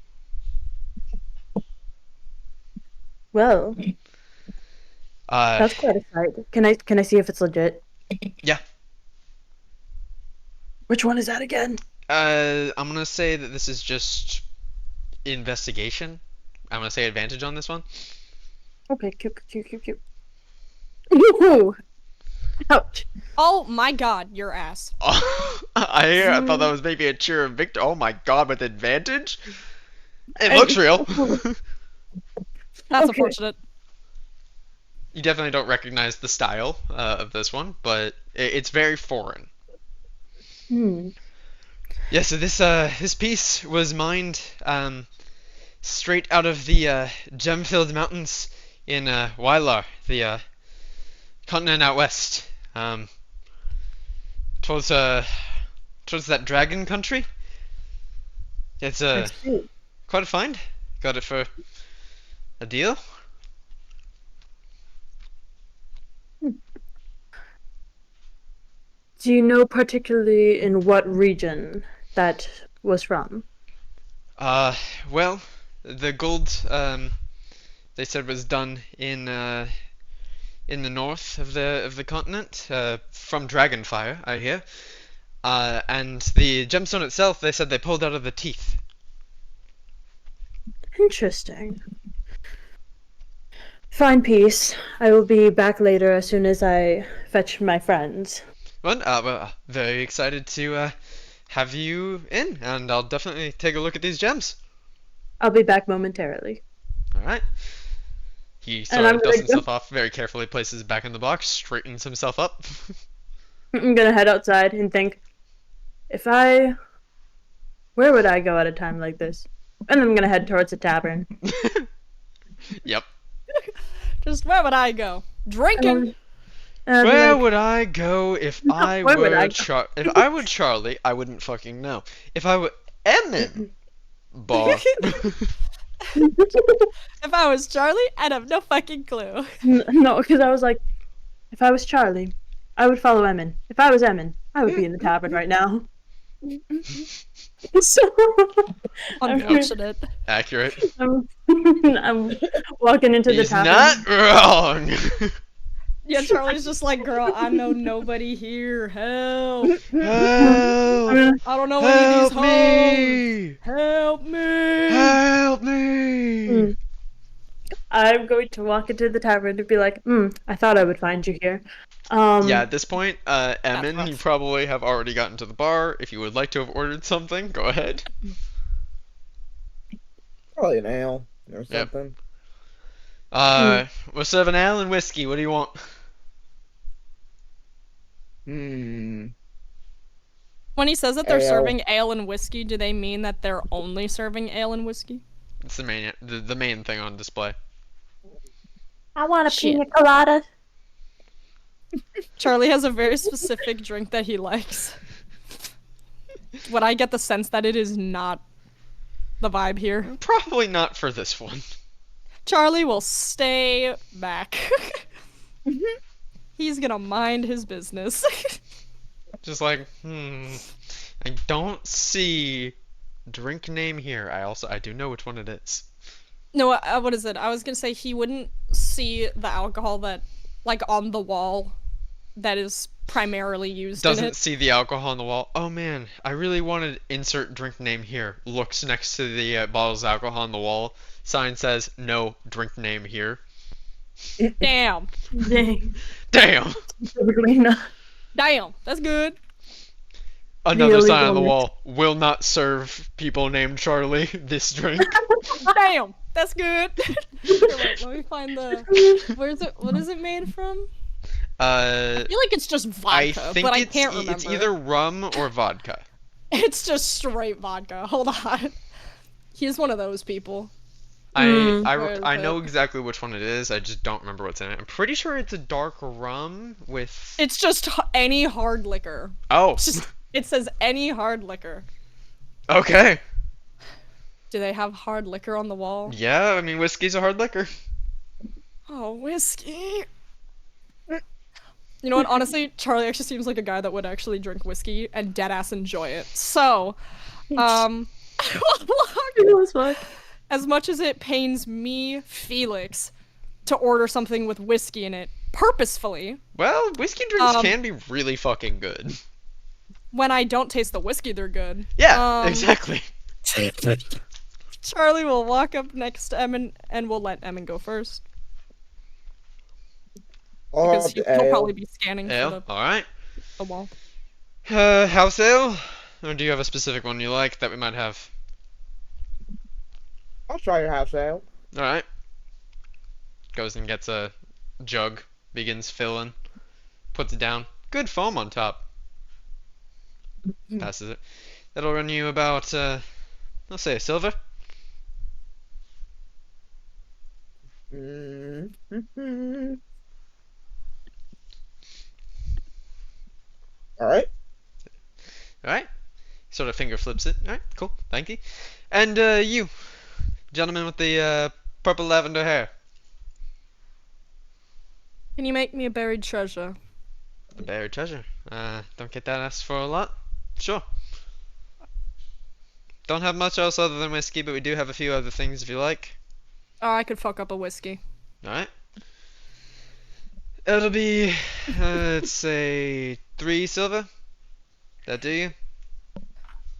Well, Uh, that's quite a sight. Can I see if it's legit? yeah. Which one is that again? I'm gonna say that this is just investigation. I'm gonna say advantage on this one. Okay, cute. Woohoo! Ouch. Oh my God, your ass. Oh, I thought that was maybe a cheer of victory. Oh my god, with advantage? It I- looks real. That's Okay. unfortunate. You definitely don't recognize the style of this one, but it's very foreign. Hmm. Yeah, so this piece was mined straight out of the gem-filled mountains in Wylar, the continent out west, towards towards that dragon country. It's I see. quite a find. Got it for a deal. Do you know particularly in what region that was from? Uh, well, the gold they said was done in in the north of the continent, from Dragonfire, I hear. And the gemstone itself, they said they pulled out of the teeth. Interesting. Fine peace. I will be back later as soon as I fetch my friends. Well, very excited to have you in, and I'll definitely take a look at these gems. I'll be back momentarily. All right. He And sort I'm of gonna dusts himself off very carefully, places it back in the box, straightens himself up. I'm gonna head outside and think, where would I go at a time like this? And then I'm gonna head towards the tavern. Yep. Just where would I go? Drinking. And I'll be Where like, would I go if I where would I were go? If I were Charlie? I wouldn't fucking know. If I were Emin, bar. If I was Charlie, I'd have no fucking clue. No, because I was like, if I was Charlie, I would follow Emin. If I was Emin, I would be in the tavern right now. So Unfortunate. Accurate. I'm walking into the He's tavern. not wrong. Yeah, Charlie's just like, girl, I know nobody here. Help. Help! I don't know any of Help these hoes. me! Help me. Help me! Mm. I'm going to walk into the tavern and be like, I thought I would find you here. Yeah, at this point, Emin, rough. you probably have already gotten to the bar. If you would like to have ordered something, go ahead. Probably an ale or Yep. something. We're serving ale and whiskey. What do you want? Hmm. When he says that they're Ale. serving ale and whiskey, do they mean that they're only serving ale and whiskey? It's the main thing on display. I want a Shit. pina colada. Charlie has a very specific drink that he likes. Would I get the sense that it is not the vibe here? Probably not for this one. Charlie will stay back. He's gonna mind his business. Just like, I don't see drink name here. I do know which one it is. No, what is it? I was gonna say he wouldn't see the alcohol that, like, on the wall that is primarily used in Doesn't it. see the alcohol on the wall. Oh man, I really wanted insert drink name here. Looks next to the bottles of alcohol on the wall. Sign says no drink name here. Damn. Dang. Damn! Typically not. Damn. That's good. Another sign on the illegal wall. Will not serve people named Charlie this drink. Damn. That's good. Here, wait, let me find the. Where's it? What is it made from? I feel like it's just I vodka, think but I it's, can't remember. it's either rum or vodka. It's just straight vodka. Hold on. He's one of those people. Where is I know it? exactly which one it is. I just don't remember what's in it. I'm pretty sure it's a dark rum with. It's just any hard liquor. Oh. It's just, it says any hard liquor. Okay. Do they have hard liquor on the wall? Yeah, I mean whiskey's a hard liquor. Oh, whiskey. You know what? Honestly, Charlie actually seems like a guy that would actually drink whiskey and deadass enjoy it. So, as much as it pains me, Felix, to order something with whiskey in it purposefully, Well, whiskey drinks can be really fucking good. when I don't taste the whiskey, they're good. Yeah, exactly. Charlie will walk up next to Emin and we'll let Emin go first. Because he'll probably be scanning Ale, for alright. the wall. House ale? Or do you have a specific one you like that we might have? I'll try your house ale. Alright. Goes and gets a jug, begins filling, puts it down. Good foam on top. Passes it. That'll run you about, I'll say a silver. Mm-hmm. All right. Alright. Sort of finger flips it. Alright, cool. Thank you. And, you, gentleman with the, purple lavender hair. Can you make me a buried treasure? The buried treasure. Don't get that asked for a lot. Sure. Don't have much else other than whiskey, but we do have a few other things if you like. Oh, I could fuck up a whiskey. Alright. It'll be, let's say, 3 silver. That do you?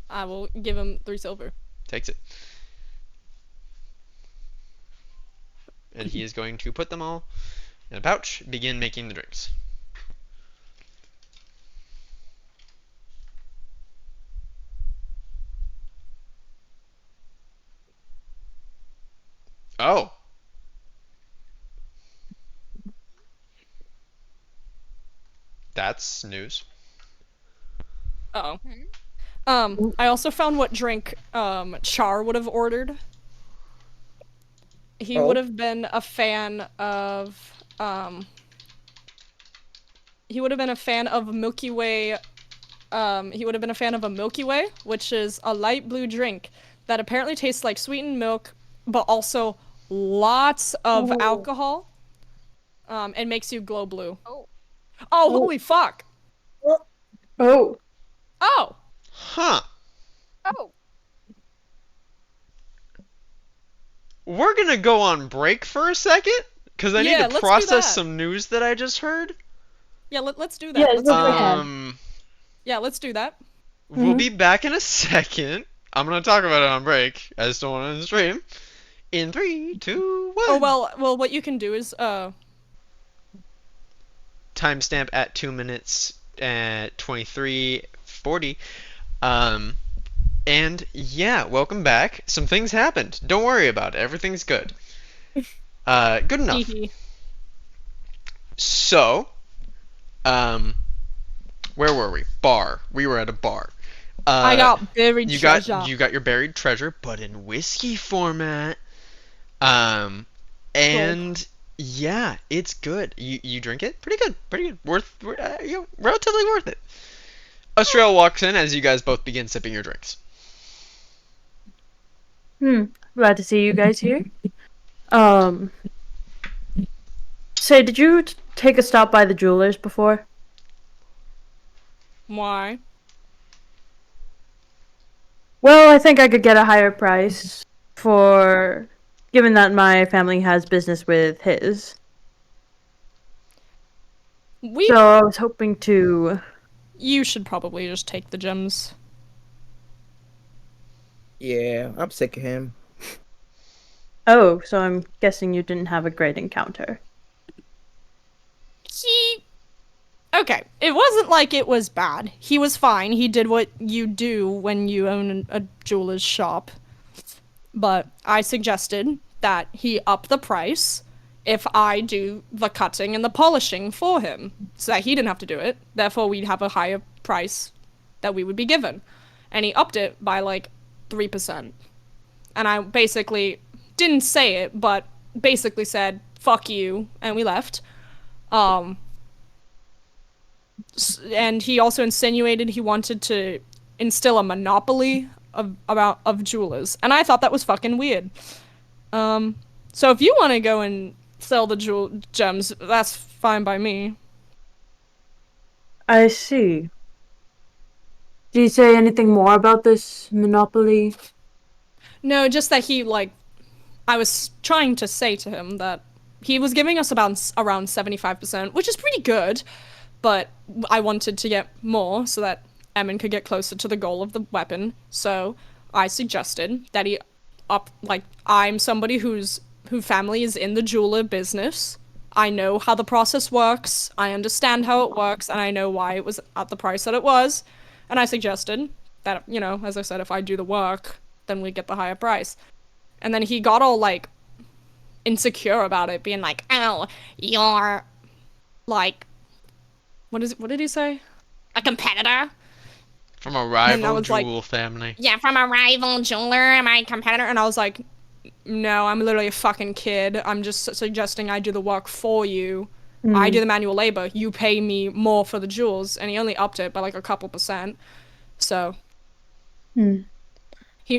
I will give him 3 silver. Takes it. And he is going to put them all in a pouch, begin making the drinks. Oh. That's news. Uh-oh. Hmm? I also found what drink Char would have ordered. He Oh. would have been a fan of he would have been a fan of Milky Way. He would have been a fan of a Milky Way, which is a light blue drink that apparently tastes like sweetened milk, but also lots of Oh. alcohol. And makes you glow blue. Oh. Oh, holy fuck! Oh. Oh! Huh. Oh. We're gonna go on break for a second, because I need Yeah, to let's do process that. some news that I just heard. Yeah, let's do that. Yeah, let's go do that. ahead. Yeah, let's do that. We'll Mhm. be back in a second. I'm gonna talk about it on break. I just don't want it in the stream. In 3, 2, 1. Oh well, what you can do is Timestamp at 2 minutes at 23:40. And yeah, welcome back. Some things happened. Don't worry about it. Everything's good. Good enough. Hee. So, where were we? Bar. We were at a bar. I got buried you treasure. got you got your buried treasure, but in whiskey format. And yeah, it's good. You drink it, pretty good, relatively worth it. Australia walks in as you guys both begin sipping your drinks. Glad to see you guys here. Say, did you take a stop by the jewelers before? Why? Well, I think I could get a higher price for, given that my family has business with his. We. So I was hoping to. You should probably just take the gems. Yeah, I'm sick of him. Oh, so I'm guessing you didn't have a great encounter. Okay, it wasn't like it was bad. He was fine. He did what you do when you own a jeweler's shop. But I suggested that he up the price if I do the cutting and the polishing for him, so that he didn't have to do it. Therefore, we'd have a higher price that we would be given. And he upped it by like 3%. And I basically didn't say it, but basically said, fuck you, and we left. And he also insinuated he wanted to instill a monopoly of jewelers, and I thought that was fucking weird. So if you want to go and sell the gems, that's fine by me. I see. Do you say anything more about this monopoly? No, just that I was trying to say to him that he was giving us about around 75%, which is pretty good, but I wanted to get more so that Emin could get closer to the goal of the weapon. So I suggested that he I'm somebody whose family is in the jeweler business. I know how the process works. I understand how it works, and I know why it was at the price that it was. And I suggested that, as I said, if I do the work, then we get the higher price. And then he got all insecure about it, being like, "Oh, you're what did he say? A competitor?" From a rival was like- jewel family. Yeah, from a rival jeweler, am I a competitor? And I was like, no, I'm literally a fucking kid. I'm just suggesting I do the work for you. I do the manual labor. You pay me more for the jewels. And he only upped it by like a couple percent. So he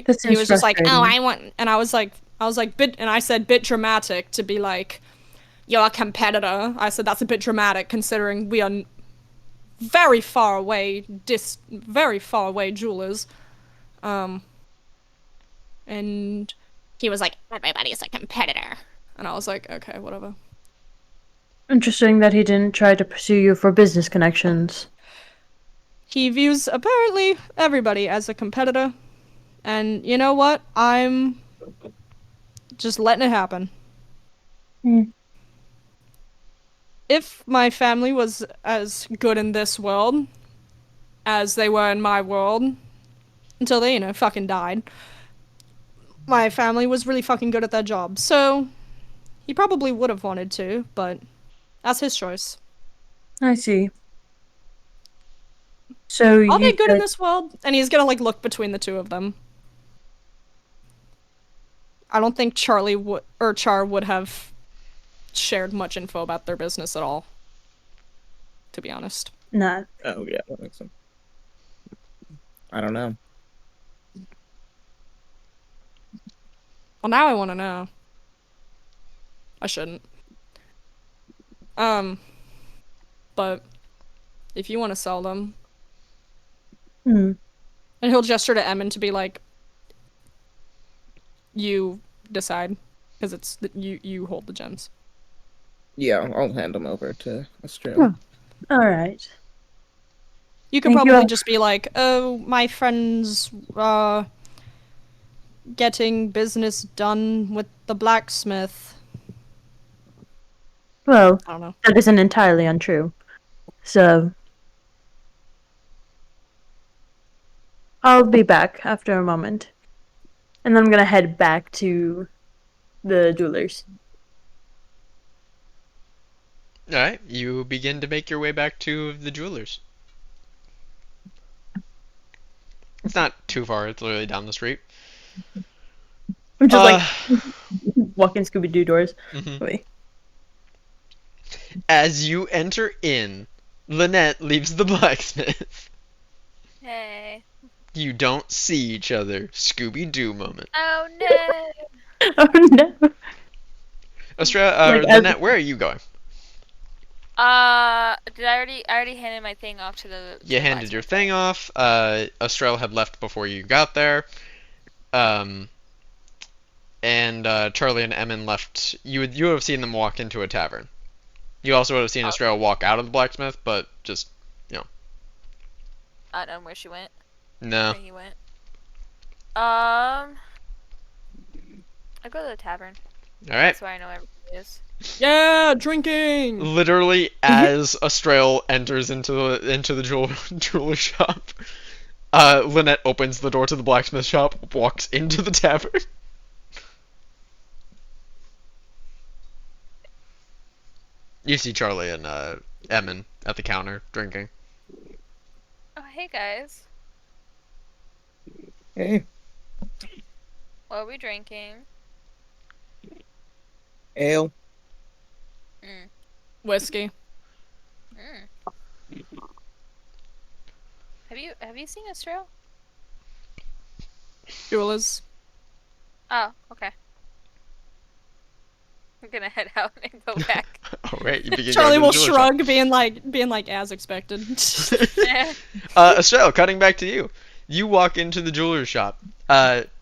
That seems was just like, oh, frustrating. I want, and I was like and I said bit dramatic to be like, you're a competitor. I said that's a bit dramatic considering we are very far away jewelers. And he was like, everybody's a competitor. And I was like, okay, whatever. Interesting that he didn't try to pursue you for business connections. He views apparently everybody as a competitor. And you know what? I'm just letting it happen. Hmm. If my family was as good in this world as they were in my world, until they, fucking died, my family was really fucking good at their job. So, he probably would have wanted to, but that's his choice. I see. So Are you they good in said, this world? And he's gonna, look between the two of them. I don't think Char would have shared much info about their business at all, to be honest. nah. Oh yeah, that makes sense. I don't know. Well, now I want to know. I shouldn't. But if you want to sell them, Hmm. and he'll gesture to Emmon to be like, you decide, because you hold the gems. Yeah, I'll hand them over to Australia. Oh, all right. You could Thank you. probably just be like, oh, my friend's getting business done with the blacksmith. Well, I don't know. that isn't entirely untrue. So I'll be back after a moment. And then I'm gonna head back to the jewelers. Alright, you begin to make your way back to the jewelers. It's not too far, it's literally down the street. I'm just Uh, walking Scooby Doo doors. mhm. Wait. As you enter in, Lynette leaves the blacksmith. Hey. You don't see each other. Scooby-Doo moment. Oh no. Oh no. Like as Lynette, where are you going? Did I already handed my thing off to the You handed your thing off. Estrella had left before you got there. And Charlie and Emmon left. You would have seen them walk into a tavern. You also would have seen Estrella walk out of the blacksmith, but just I don't know where she went. no. Where he went. I go to the tavern. All right. That's where I know everybody is. Yeah, drinking. Literally, as Estrella enters into the jeweler shop, Lynette opens the door to the blacksmith shop, walks into the tavern. You see Charlie and Emmon at the counter drinking. Oh, hey guys. Hey, What are we drinking? ale. Whiskey. Have you seen Astral? Jewelers. Oh, okay. I'm gonna head out and go back. Alright, you begin Charlie going will to the jeweler shop. shrug, being like as expected. Estrella, cutting back to you. You walk into the jeweler's shop.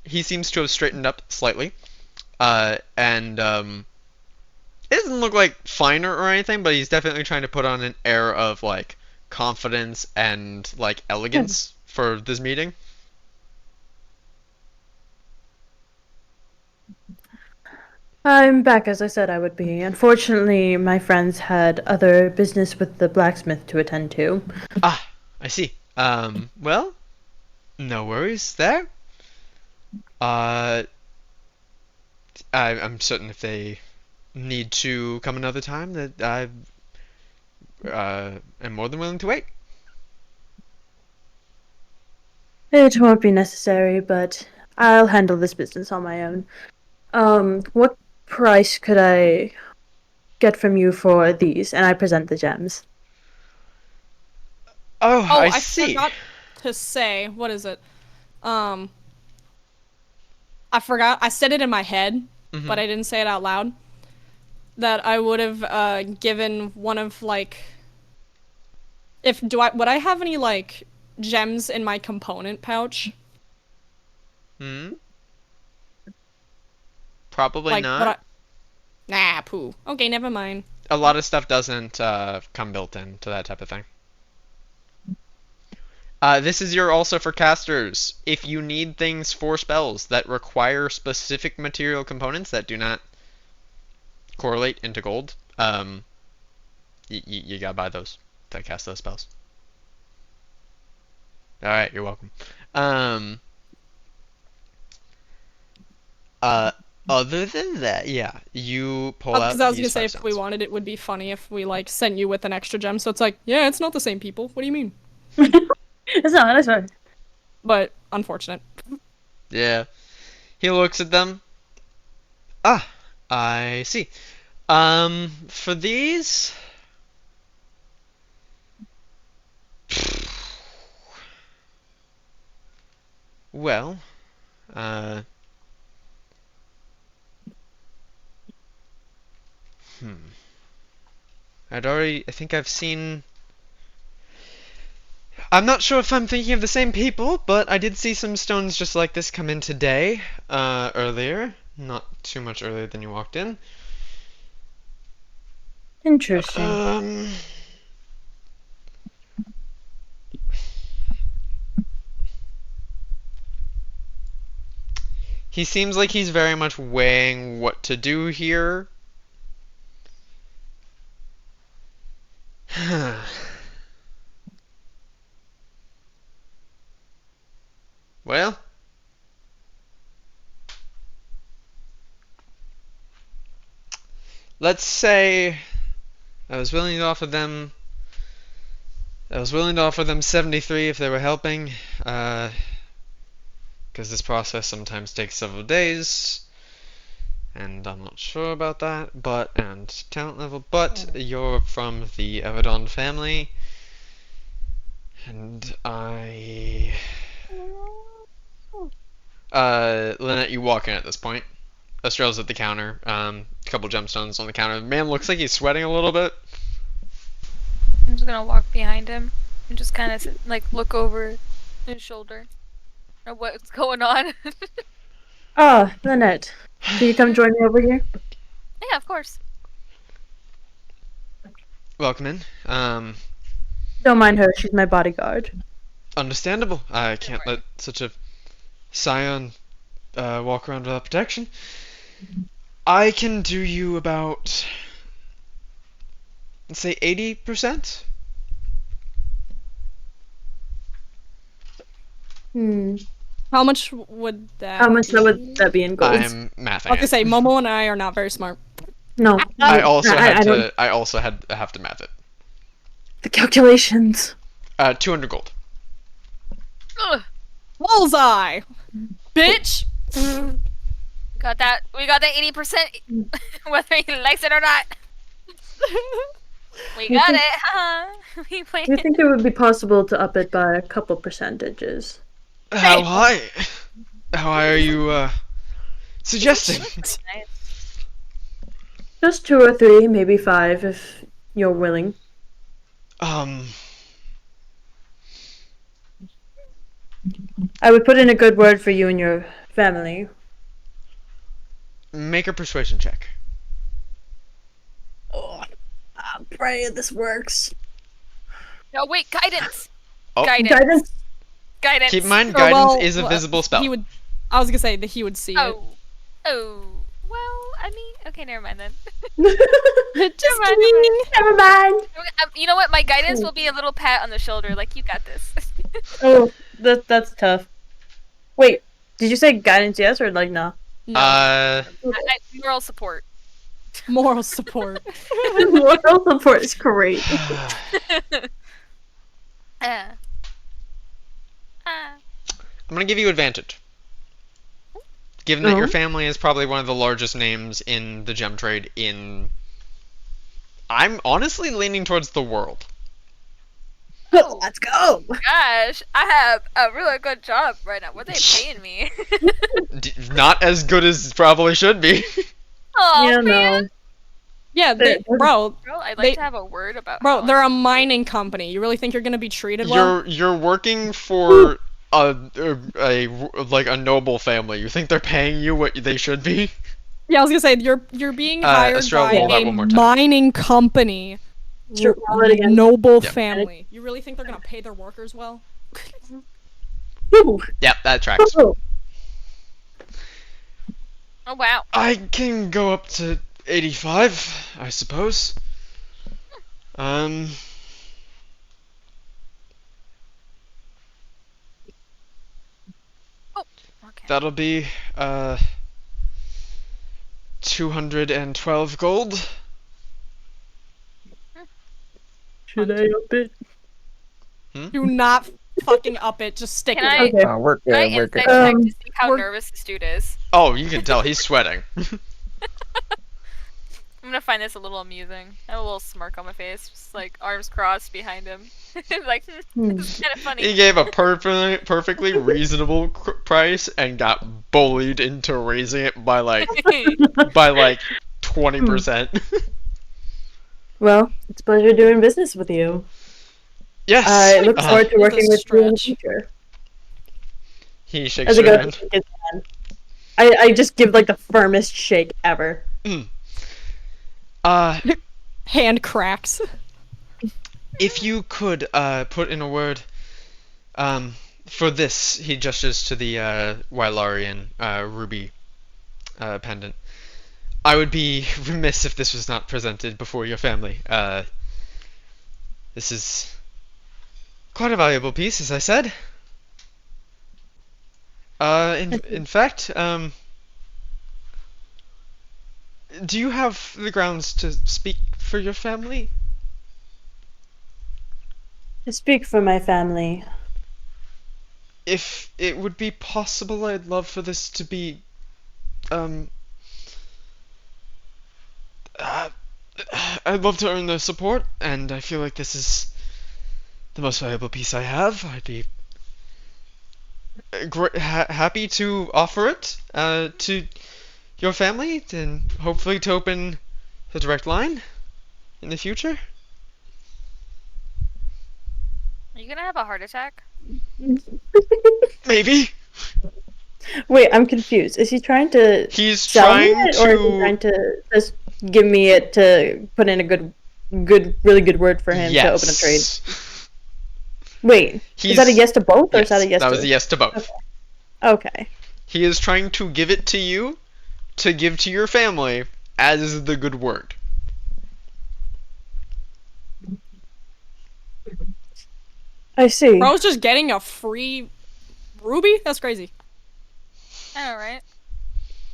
He seems to have straightened up slightly. And it doesn't look like finer or anything, but he's definitely trying to put on an air of like confidence and like elegance for this meeting. I'm back as I said I would be. Unfortunately, my friends had other business with the blacksmith to attend to. Ah, I see. Well, no worries there. I'm certain if they need to come another time that I am more than willing to wait. It won't be necessary, but I'll handle this business on my own. What price could I get from you for these? And I present the gems. Oh, Oh, I I see. forgot to say, what is it? I forgot. I said it in my head, Mhm. but I didn't say it out loud. That I would have given one of like, would I have any like gems in my component pouch? Hmm. Probably Like not. Nah, poo. Okay, never mind. a lot of stuff doesn't come built into that type of thing. This is your also for casters. If you need things for spells that require specific material components that do not correlate into gold, you gotta buy those to cast those spells. All right, you're welcome. Other than that, yeah, you pull out Because I was these gonna say, 5 if we stones. wanted, it would be funny if we like sent you with an extra gem. So it's like, yeah, it's not the same people. What do you mean? It's not. That's fine. But unfortunate. Yeah. He looks at them. Ah, I see. For these. Well, uh. I think I've seen. I'm not sure if I'm thinking of the same people, but I did see some stones just like this come in today, earlier. Not too much earlier than you walked in. Interesting. He seems like he's very much weighing what to do here. Well, let's say I was willing to offer them. I was willing to offer them 73 if they were helping, because this process sometimes takes several days, and I'm not sure about that. And talent level. But you're from the Everdon family, and Lynette, you walk in at this point. Estrell's at the counter. A couple gemstones on the counter. The man looks like he's sweating a little bit. I'm just gonna walk behind him and just kind of like look over his shoulder at what's going on. Ah, Lynette. Can you come join me over here? Yeah, of course. Welcome in. Don't mind her. She's my bodyguard. Understandable. I can't let such a scion walk around without protection. I can do you about, let's say, 80%. How much would that? How much be? would that be in gold? I'm I mathing was gonna it. say, Momo and I are not very smart. No. I also I don't- have to math it. The calculations. 200 gold. Ugh. Bullseye, bitch. Got that. We got that 80%, whether he likes it or not. We got it. We Do win. you think it would be possible to up it by a couple percentages? How high? How high are you suggesting? Nice. Just 2 or 3, maybe 5 if you're willing. I would put in a good word for you and your family. Make a persuasion check. Oh, I'm praying this works. No, wait, guidance. Oh. Guidance? Guidance. Keep in mind, Oh, guidance well, is a visible spell. He would. I was gonna say that he would see it. Oh. Well, I mean, okay, never mind then. Just mind, kidding. Never mind. You know what? My guidance will be a little pat on the shoulder, like you got this. Oh, that's tough. Wait, did you say guidance yes or like no? No. Moral support. Moral support. Moral support is great. I'm gonna give you advantage. Given that your family is probably one of the largest names in the gem trade I'm honestly leaning towards the world. Let's go. Gosh, I have a really good job right now. What are they paying me? Not as good as probably should be. Oh Yeah, man. no. Yeah, bro, Bro, I'd like They- to have a word about. bro, how they're a mining company. You really think you're gonna be treated well? You're working for a like a noble family. You think they're paying you what they should be? Yeah, I was gonna say you're being hired Estrella, by roll that a one more time. mining company. Sure, roll it again. Noble Yep. family. You really think they're gonna pay their workers well? Woo! Yep, that tracks. Woo! Oh wow. I can go up to 85, I suppose. Okay. That'll be 212 gold. Should I up it? Do not fucking up it. Just stick Can with I- it. Okay. We're Can I good. We're insight good. check to see how we're- nervous this dude is? Oh, you can tell he's sweating. I'm gonna find this a little amusing. I have a little smirk on my face, just like arms crossed behind him. Like, this is kind of He funny. gave a perfectly reasonable price and got bullied into raising it by like 20%. Well, it's a pleasure doing business with you. Yes. I look forward to It's a working with you in the stretch. future. He shakes As I your go to hand. shake his hand, I just give like the firmest shake ever. Hand cracks. If you could put in a word for this, he gestures to the Wylarian ruby pendant. I would be remiss if this was not presented before your family. This is quite a valuable piece, as I said. In fact, do you have the grounds to speak for your family? I speak for my family. If it would be possible, I'd love for this to be, I'd love to earn their support, and I feel like this is the most valuable piece I have. I'd be happy to offer it to your family, and hopefully to open a direct line in the future. Are you gonna have a heart attack? Maybe. Wait, I'm confused. Is he trying to He's sell me trying it, or is he to. trying to just give me it to put in a really good word for him to open a trade? Yes. Wait, is that a yes to both, or is that a yes that to? was a yes to both. Okay. He is trying to give it to you to give to your family as the good word. I see. Bro's just getting a free ruby? That's crazy. I know, right?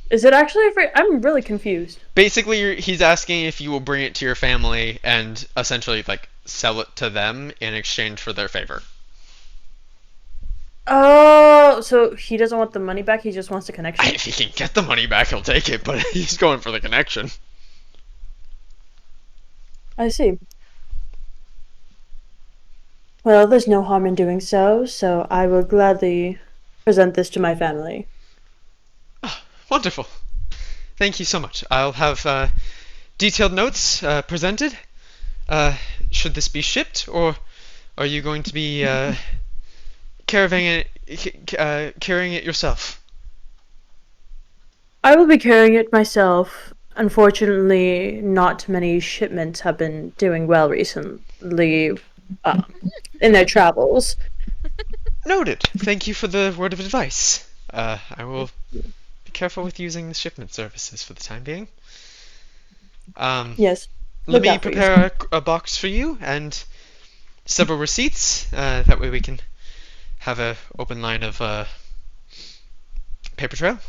Is it actually free? I'm really confused. Basically, he's asking if you will bring it to your family and essentially like sell it to them in exchange for their favor. Oh, so he doesn't want the money back. He just wants the connection. If he can get the money back, he'll take it, but he's going for the connection. I see. Well, there's no harm in doing so, so I will gladly present this to my family. Wonderful. Thank you so much. I'll have detailed notes presented. Should this be shipped, or are you going to be carrying it yourself? I will be carrying it myself. Unfortunately, not many shipments have been doing well recently in their travels. Noted. Thank you for the word of advice. I will be careful with using the shipment services for the time being. Yes. Let Look me out for prepare a box for you and several receipts. That way we can have a open line of paper trail.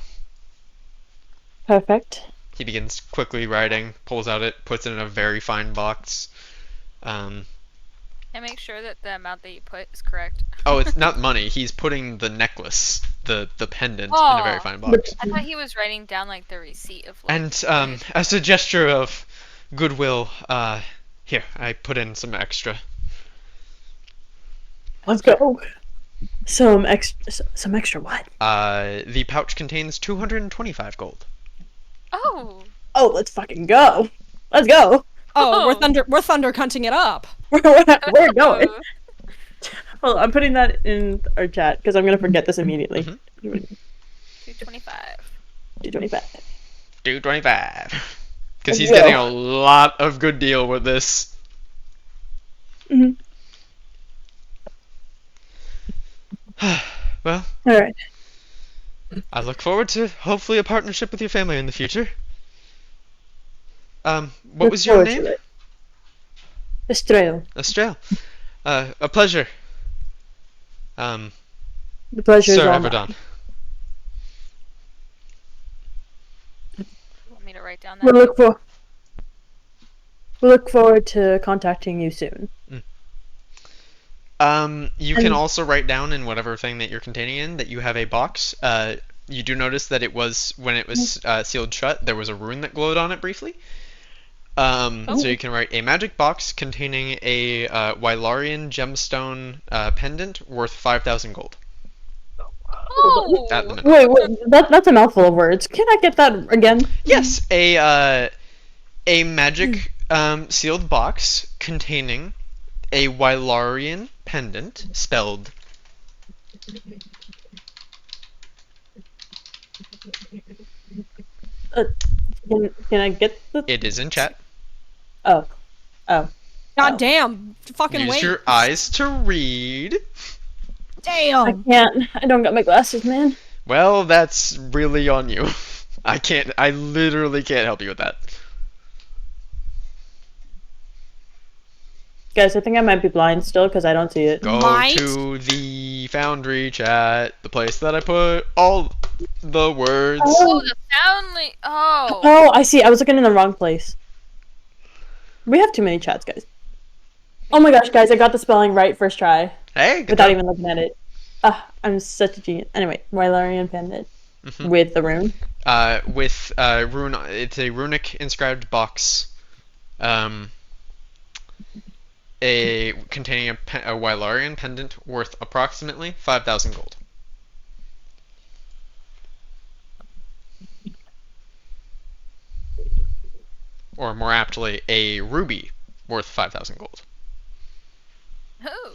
Perfect. He begins quickly writing, pulls out it, puts it in a very fine box. And make sure that the amount that you put is correct. Oh, it's not money. He's putting the necklace, the pendant, in a very Oh. fine box. I thought he was writing down like the receipt of like. And as a gesture of goodwill, here, I put in some extra. Let's go. Some extra what? The pouch contains 225 gold. Oh. Oh, let's fucking go. Let's go. Oh, Oh. we're thunder cunting it up. We're going. Well, I'm putting that in our chat because I'm gonna forget this immediately. 225. 225. 225. Because he's Well. getting a lot of good deal with this. Mhm. Well, All right. I look forward to hopefully a partnership with your family in the future. What Look was your forward name? to it. Estrella. Estrella. A pleasure. The pleasure is Sir all Everdon. mine. Want me to write down that? We'll look for. We'll look forward to contacting you soon. You can also write down in whatever thing that you're containing in that you have a box. You do notice that it was, when it was sealed shut, there was a rune that glowed on it briefly. So you can write a magic box containing a Wylarian gemstone pendant worth 5,000 gold. Oh! At the minute. Wait, that's a mouthful of words. Can I get that again? Yes, a magic sealed box containing a Wylarian pendant spelled Can I get the? It is in chat. Oh. God Oh. damn. Fucking Use wait. your eyes to read. I Damn. can't. I don't got my glasses, man. Well, that's really on you. I literally can't help you with that. Guys, I think I might be blind still because I don't see it. Go Might? to the Foundry chat, the place that I put all the words. Oh, the Foundly. Oh. Oh, I see. I was looking in the wrong place. We have too many chats, guys. Oh my gosh, guys, I got the spelling right first try Hey, good without job. even looking at it. I'm such a genius. Anyway, Wylarian pendant Mhm. with the rune. With rune, it's a runic inscribed box. Containing a Wylarian pendant worth approximately 5,000 gold. Or more aptly, a ruby worth 5,000 gold. Oh.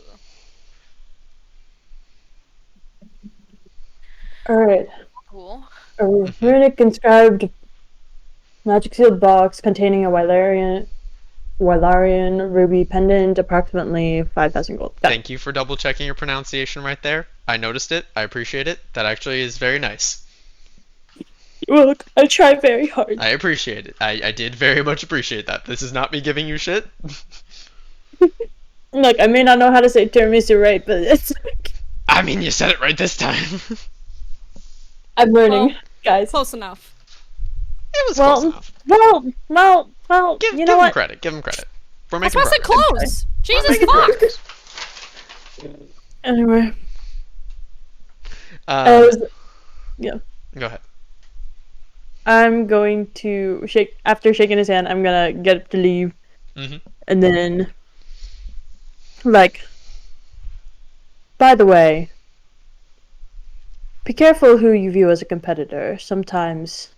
Alright. Cool. A runic inscribed magic sealed box containing a Wylarian ruby pendant, approximately 5,000 gold. Got it. Thank you for double checking your pronunciation right there. I noticed it. I appreciate it. That actually is very nice. Look, I try very hard. I appreciate it. I did very much appreciate that. This is not me giving you shit. Look, I may not know how to say tiramisu right, but it's I mean, you said it right this time. I'm learning, Well, guys. Close enough. It was close Well, enough. well, Give you know him what? credit. Give him credit. We're That's making why I said progress. close. Jesus Making fuck. progress. Anyway, Um, yeah. Go ahead. I'm going to after shaking his hand, I'm gonna get up to leave. Mhm. And then, like, by the way, be careful who you view as a competitor. Sometimes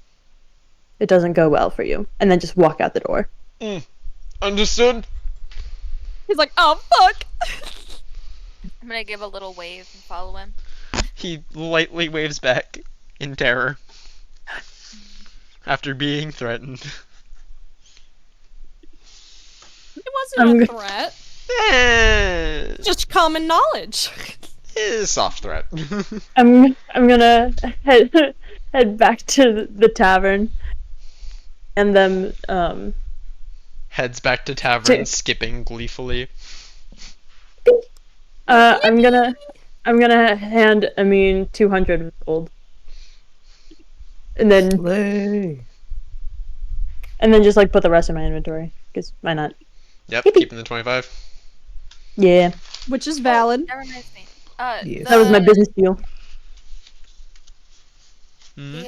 it doesn't go well for you. And then just walk out the door. Understood. He's like, oh fuck. I'm gonna give a little wave and follow him. He lightly waves back in terror after being threatened. It wasn't a I'm threat. Eh, Just common knowledge. a soft threat. I'm gonna head back to the tavern. And then Heads back to tavern, skipping gleefully. I'm gonna hand Amin 200 gold. And then Slay. just like put the rest in my inventory. Cause why not? Yep, Yippee. keeping the 25. Yeah. Which is valid. That reminds me. Yes. That was my business deal. Mhm.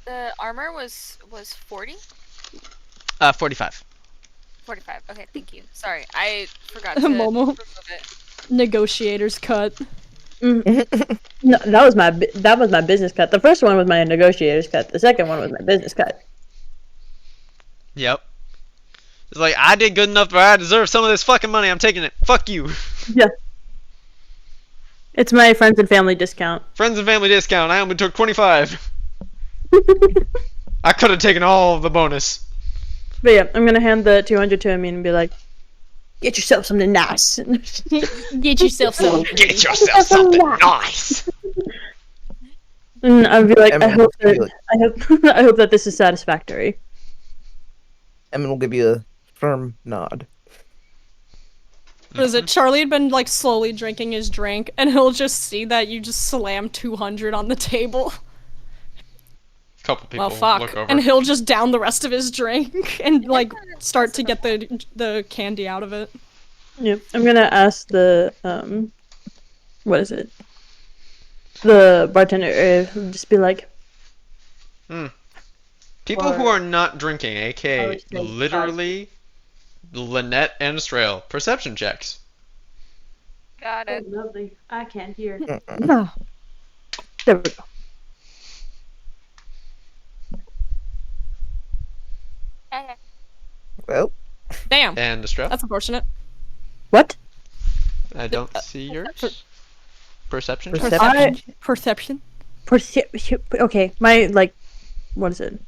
The armor was 40? 45. 45. Okay, thank you. Sorry, I forgot to Momo. remove it. Negotiator's cut. No, that was my business cut. The first one was my negotiator's cut. The second one was my business cut. Yep. It's like, I did good enough where I deserve some of this fucking money. I'm taking it. Fuck you. Yeah. It's my friends and family discount. Friends and family discount. I only took 25. I could have taken all of the bonus. But yeah, I'm gonna hand the 200 to Amin and be like, "Get yourself something nice." Get yourself some. Get yourself something nice. And I'd be like, Emma "I hope will give that you I hope that this is satisfactory." Emma will give you a firm nod. What is it? Charlie had been like slowly drinking his drink, and he'll just see that you just slam 200 on the table. Couple people Well, fuck. look over. And he'll just down the rest of his drink and like start to get the candy out of it. Yep. I'm gonna ask the what is it? The bartender. Just be like, People who Or- are not drinking, I aka would say literally Lynette and Estrell, perception checks. Got it. lovely. I can't hear. No. There we go. Okay. Well, Damn. And Estrell, That's unfortunate. What? I don't see yours. Perception check. Perception. Okay, my what is it?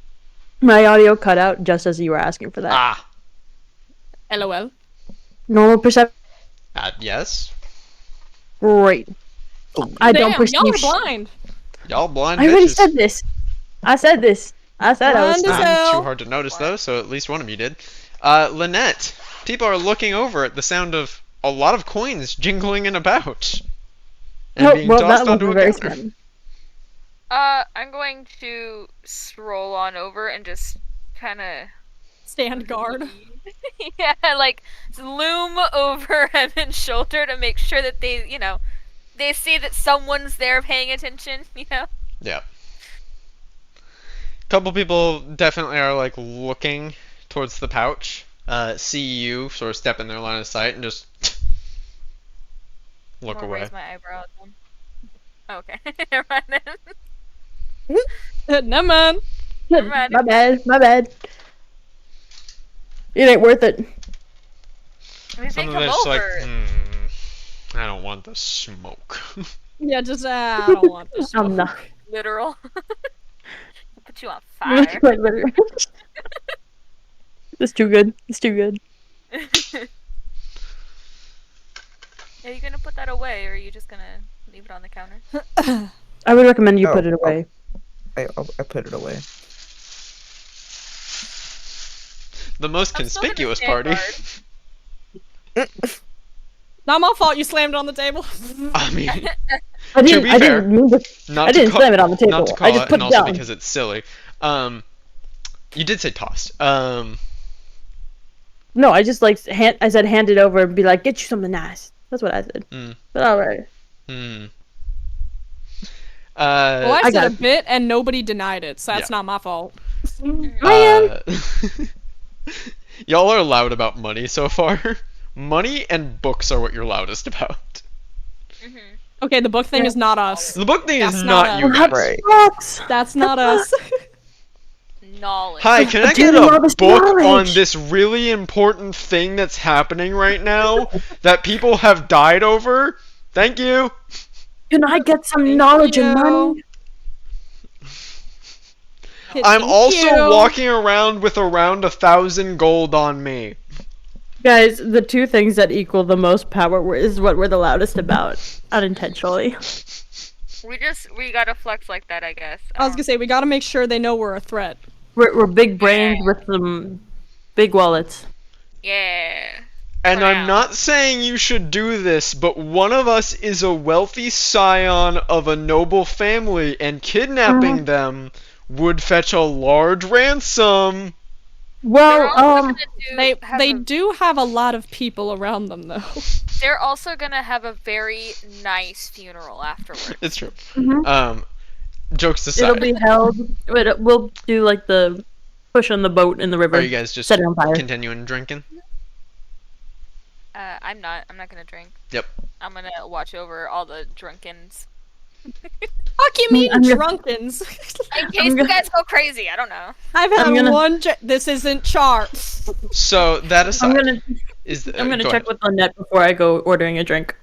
My audio cut out just as you were asking for that. Ah, LOL. Normal perception. yes. Great. I don't Damn, perceive. y'all are blind. Y'all blind I already bitches. said this. I said this. I said I was. Blind as fine. hell. Too hard to notice though, so at least one of you did. Lynette, people are looking over at the sound of a lot of coins jingling in a pouch and Oh, being well, tossed that onto was a very counter. smart. I'm going to stroll on over and just kind of Stand guard. yeah, like loom over Evan's shoulder to make sure that they see that someone's there paying attention. Yeah. Couple people definitely are like looking towards the pouch. See you sort of step in their line of sight and just look I'll away. raise my eyebrow at them. Okay, never mind then. Never mind. mind. My bad. My bad. It ain't worth it. I mean, if they Some of come it's like, over, I don't want the smoke. Yeah, just I don't want this. I'm not. literal. Put you on fire. Like, literally. It's too good. It's too good. Are you gonna put that away, or are you just gonna leave it on the counter? I would recommend you Oh, put it away. I put it away. The most I'm still gonna conspicuous stand party. guard. Not my fault you slammed it on the table. I mean, I didn't. be I fair, didn't mean to. not I to didn't call, slam it on the table. Not to call I just it, put and it also down. because it's silly. You did say tossed. No, I just I said hand it over and be like, get you something nice. That's what I said. But all right. Well, I I said got a it. bit and nobody denied it, so that's Yeah. not my fault. Man. Y'all are loud about money so far. Money and books are what you're loudest about. Okay, the book thing is not us. The book thing is That's not not you us. guys. Right. Sucks. That's not us. Knowledge. Hi, can I Do get you a love this book on knowledge? this really important thing that's happening right now that people have died over? Thank you. Can I get some knowledge and you. money? I'm Thank also you. walking around with around 1,000 gold on me. Guys, the two things that equal the most power is what we're the loudest about, unintentionally. We gotta flex like that, I guess. I was gonna say we gotta make sure they know we're a threat. We're big brains with some big wallets. Yeah. And I'm Wow. not saying you should do this, but one of us is a wealthy scion of a noble family, and kidnapping them would fetch a large ransom. They're Well, also gonna They do have a lot of people around them though. They're also gonna have a very nice funeral afterwards. It's true. Mhm. Jokes it'll aside, be held. We'll do like the push on the boat in the river. are you guys just set it on fire. continuing drinking? I'm not gonna drink. Yep. I'm gonna watch over all the drunkens. Fuck you mean I'm gonna- drunkens? In case you guys go crazy, I don't know. I've had I'm gonna- one. This isn't charts. So that aside, I'm gonna I'm check ahead. with Lynette before I go ordering a drink.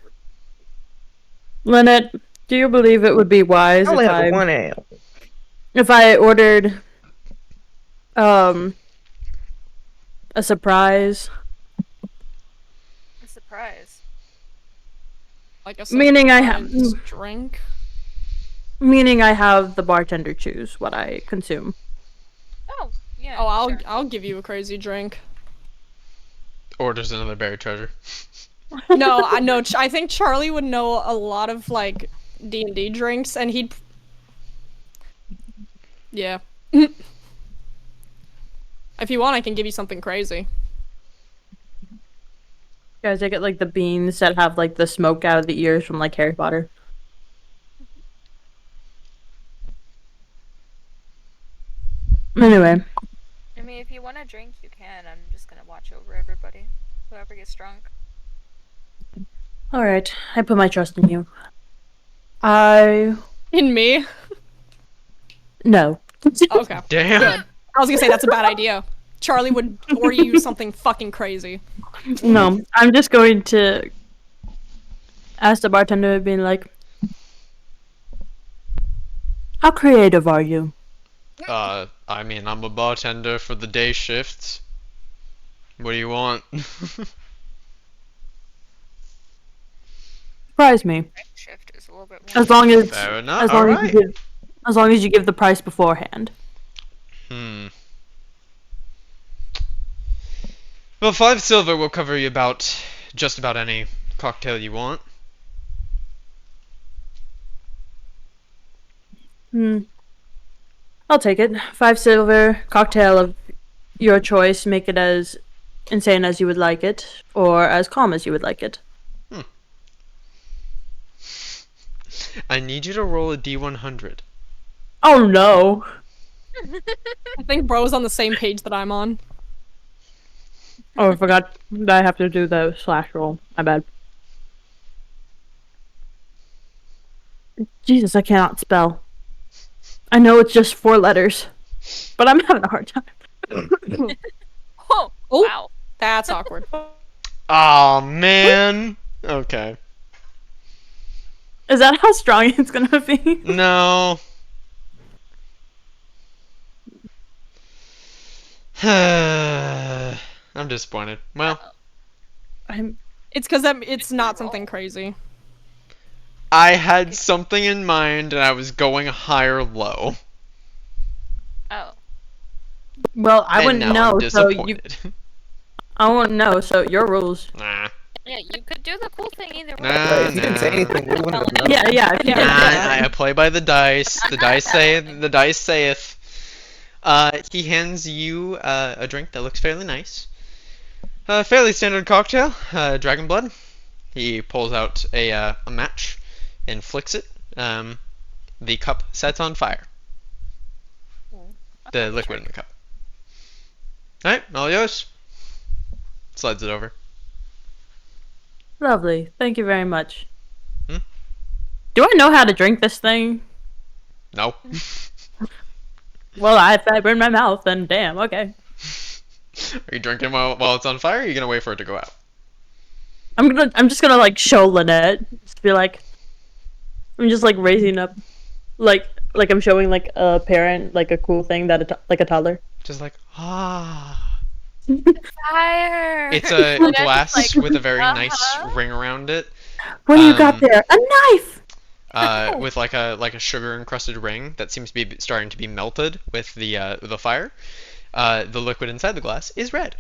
Lynette, do you believe it would be wise I only if have one ale. if I ordered A surprise. A surprise. Like a Meaning I have- surprise drink. Meaning I have the bartender choose what I consume. Oh, yeah. Oh, sure. I'll give you a crazy drink. Orders another buried treasure. No, I know. I think Charlie would know a lot of like D&D drinks, and he'd. Yeah. If you want, I can give you something crazy. Guys, I get like the beans that have like the smoke out of the ears from like Harry Potter. Anyway, I mean, if you want to drink, you can. I'm just gonna watch over everybody. Whoever gets drunk. alright. I put my trust in you. In me? No. Okay. Damn. Good. I was gonna say that's a bad idea. Charlie would order you something fucking crazy. No, I'm just going to ask the bartender, being like, how creative are you? I mean, I'm a bartender for the day shifts. What do you want? Surprise me. Night shift is a little bit more. As long as Fair enough. as long as Alright. as long as you give the price beforehand. Well, 5 silver will cover you just about any cocktail you want. I'll take it. 5 silver, cocktail of your choice. Make it as insane as you would like it, or as calm as you would like it. I need you to roll a D100. Oh no. I think bro's on the same page that I'm on. Oh, I forgot that I have to do the slash roll. My bad. Jesus, I cannot spell. I know it's just 4 letters, but I'm having a hard time. Oh, Oh. wow. That's awkward. Oh man. Okay. Is that how strong it's gonna be? No. I'm disappointed. Well, It's because it's not something crazy. I had something in mind and I was going high or low. Oh. Well, I And wouldn't now know, I'm so you. disappointed. I wouldn't know, so your rules. Nah. Yeah, you could do the cool thing either way. Nah, If you didn't say nah. anything, we wouldn't have known. Yeah, if you Yeah. did Nah, that. I play by the dice. The dice saith. He hands you a drink that looks fairly nice. Fairly standard cocktail, dragon blood. He pulls out a match and flicks it. The cup sets on fire. The liquid in the cup. Alright, all yours. Slides it over. Lovely. Thank you very much. Hmm? Do I know how to drink this thing? No. Well, if I burn my mouth, then damn, okay. Are you drinking while it's on fire, or are you gonna wait for it to go out? I'm just gonna like show Lynette. Just be like, I'm just like raising up, like I'm showing like a parent like a cool thing that like a toddler. Just like, ah. Fire! It's a Like, I'm glass just like, with a very nice uh-huh. ring around it. What do you got there? A knife. With like a sugar encrusted ring that seems to be starting to be melted with the fire. The liquid inside the glass is red.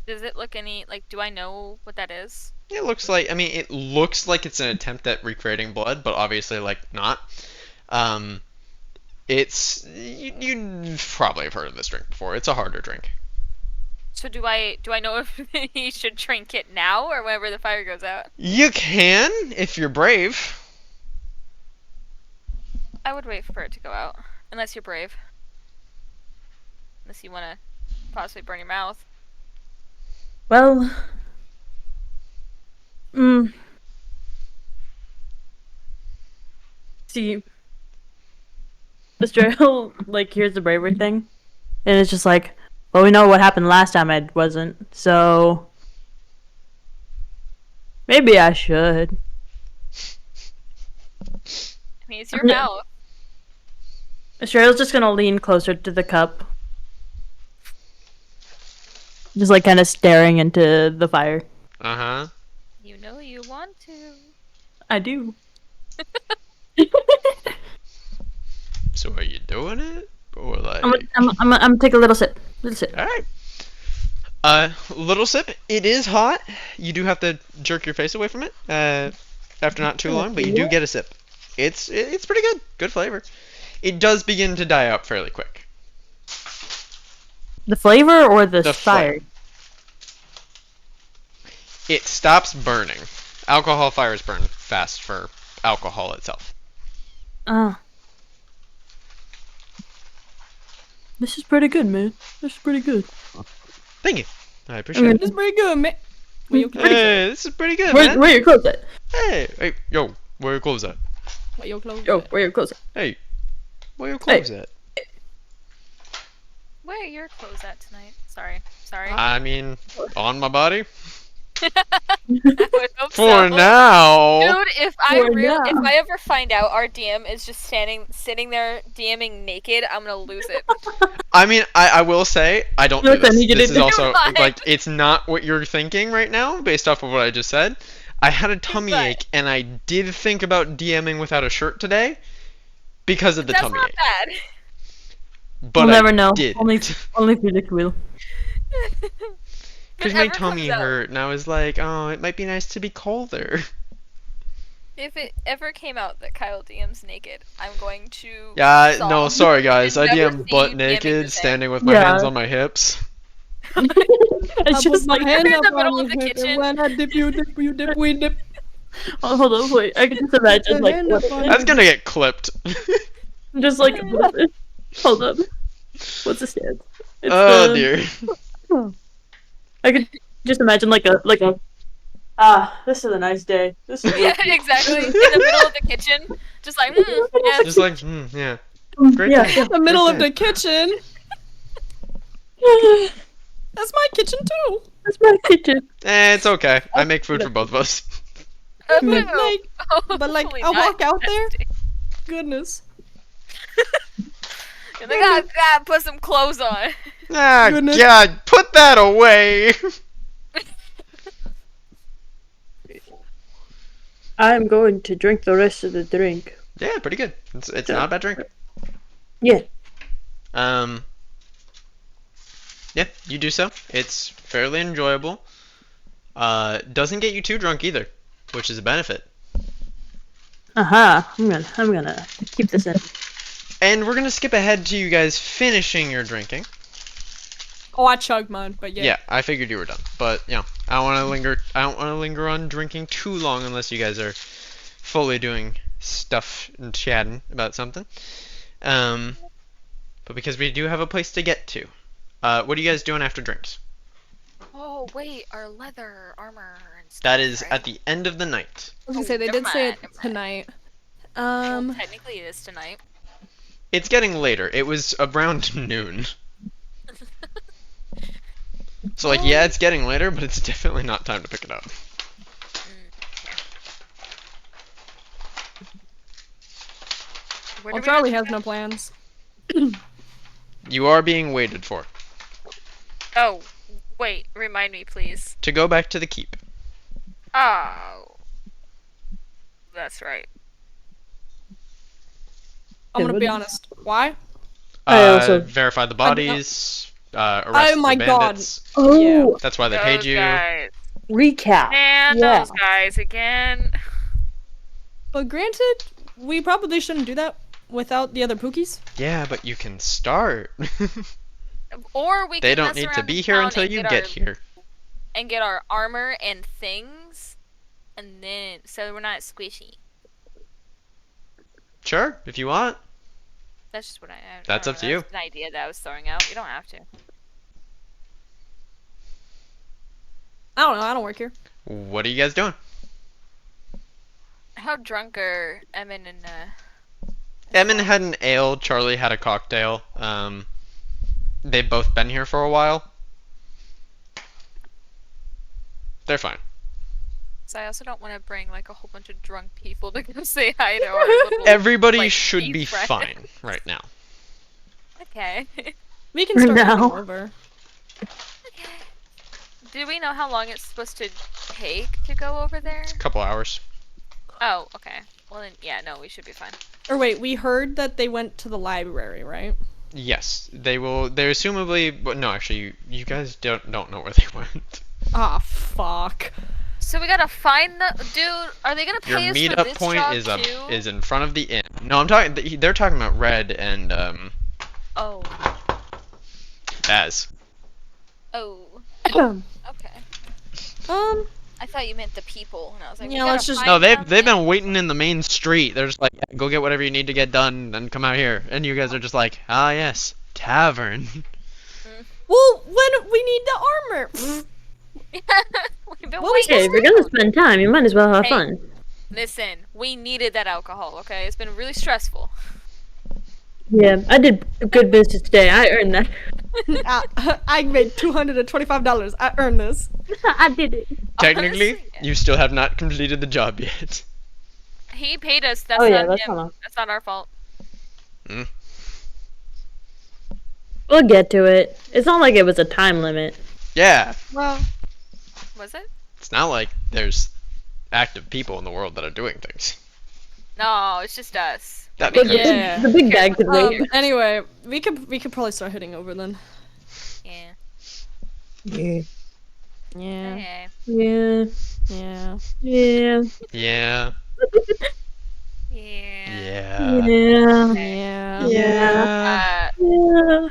Does it look any like? Do I know what that is? It looks like it's an attempt at recreating blood, but obviously like not. It's you probably have heard of this drink before. It's a harder drink. So do I know if he should drink it now or whenever the fire goes out? You can if you're brave. I would wait for it to go out, unless you're brave. Unless you want to possibly burn your mouth. Well, see, Mr. Hill like here's the bravery thing, and it's just like, well, we know what happened last time I wasn't, so maybe I should. I mean, it's your mouth. Mr. Hill's just gonna lean closer to the cup, Just like kind of staring into the fire. Uh-huh. You know you want to. I do. So are you doing it? Or like... I'm take a little sip. Little sip. Alright. Little sip. It is hot. You do have to jerk your face away from it after not too long, but you do get a sip. It's pretty good. Good flavor. It does begin to die out fairly quick. The flavor or the The fire? It stops burning. Alcohol fires burn fast for alcohol itself. This is pretty good, man. This is pretty good. Thank you. I appreciate it. It's pretty good, man. Where your clothes at? Hey, this is pretty good, man. Where your clothes at? Hey, yo, where your clothes at? Where your clothes Yo, at? where your clothes at? Hey, where your clothes at? Where are your clothes at tonight? Sorry. I mean, on my body? I would hope For so. now. Dude, if I now. ever find out our DM is just sitting there DMing naked, I'm gonna lose it. I mean, I will say, I don't do Listen, this. you This did- is also, You're fine. like, it's not what you're thinking right now, based off of what I just said. I had a tummy fine. ache, and I did think about DMing without a shirt today, because of the That's tummy not ache. bad. But We'll never know. did. Only Felix will. Because If my ever tummy comes out- hurt, and I was like, oh, it might be nice to be colder. If it ever came out that Kyle DMs naked, I'm going to. Yeah, sob no, sorry guys. I and never DM see butt you DMing naked, the same. standing with my Yeah. hands on my hips. It's I just put my like, hands in up the middle on of your the hip, kitchen. and when I dip, you dip, you dip, we dip. oh, hold on, wait. I can just imagine Put like hand what up on That's gonna get clipped. just like hold up. What's the stance? It's Oh the- dear. I could just imagine like a this is a nice day. This is Yeah, exactly. In the middle of the kitchen, just like, yeah. Just like, yeah. Great yeah, day. yeah. The middle of Great the kitchen. That's my kitchen too. That's my kitchen. It's okay. I make food for both of us. But Ew. like, Hopefully I not walk out there. nasty. Goodness. You're like, oh god, put some clothes on. Ah, Goodness. God, put that away. I'm going to drink the rest of the drink. Yeah, pretty good. It's not a bad drink. Yeah. Yeah, you do so. It's fairly enjoyable. Doesn't get you too drunk either, which is a benefit. Aha. I'm gonna keep this in. And we're gonna skip ahead to you guys finishing your drinking. Oh, I chugged mine, but yeah. Yeah, I figured you were done. But you know, I don't want to linger on drinking too long unless you guys are fully doing stuff and chatting about something. But because we do have a place to get to. What are you guys doing after drinks? Oh wait, our leather armor and stuff. That is right? at the end of the night. I was gonna say they Never did say it mind, never mind. tonight. Well, technically it is tonight. It's getting later. It was around noon. So like, yeah, it's getting later, but it's definitely not time to pick it up. Where Well, do we Charlie have has no plans. You are being waited for Oh, wait, remind me, please. to go back to the keep. Oh. That's right. I'm gonna be what- honest. Why? I also- Verify the I'm not- bodies. Arrest Oh my the God. bandits. Oh, That's why they paid Those you. guys. recap. Man, Yeah. those guys again. But granted, we probably shouldn't do that without the other Pookies. Yeah, but you can start. Or we They can don't mess need to around be in here town until and you get get our- here. And get our armor and things. And then, so we're not squishy. Sure, if you want. That's just what I That's don't up to know, you. That's an idea that I was throwing out. You don't have to. I don't know. I don't work here. What are you guys doing? How drunk are Emin and Emin had an ale. Charlie had a cocktail. They've both been here for a while. They're fine. So I also don't want to bring like a whole bunch of drunk people to go say hi to our little. Everybody like, should be be friends. fine right now. Okay. We can start Now. moving over. Do we know how long it's supposed to take to go over there? A couple hours. Oh, okay. Well then, yeah, no, we should be fine. Or wait, we heard that they went to the library, right? Yes, they will. They're assumably, but no, actually, you guys don't know where they went. Ah, fuck. So we gotta find the dude. Are they gonna Your pay us for meetup this point job is too? is in front of the inn. No, I'm talking. They're talking about Red and Oh. Baz. Oh. Um, Okay. Um, I thought you meant the people, and I was like, Yeah, we let's gotta just- find No, they've something. been waiting in the main street. They're just like, yeah, go get whatever you need to get done, and come out here. And you guys are just like, ah, yes, tavern. well, when we need the armor. We've been What was waiting. Hey, if you're gonna spend time, you might as well have Hey. fun. Listen, we needed that alcohol. Okay, it's been really stressful. Yeah, I did a good business today. I earned that. I made $225. I earned this. I did it. Technically, Honestly, yeah. you still have not completed the job yet. He paid us. That's Oh, yeah, not that's him. not- That's not our fault. We'll get to it. It's not like it was a time limit. Yeah, Well, Was it? it's not like there's active people in the world that are doing things. No, it's just us. That'd But be crazy. Yeah. the big bag could wait. anyway, we could probably start heading over then. Yeah. Yeah. Yeah. Okay. Yeah, Yeah. yeah, Yeah. Yeah. Yeah. yeah, Yeah. Yeah. Uh,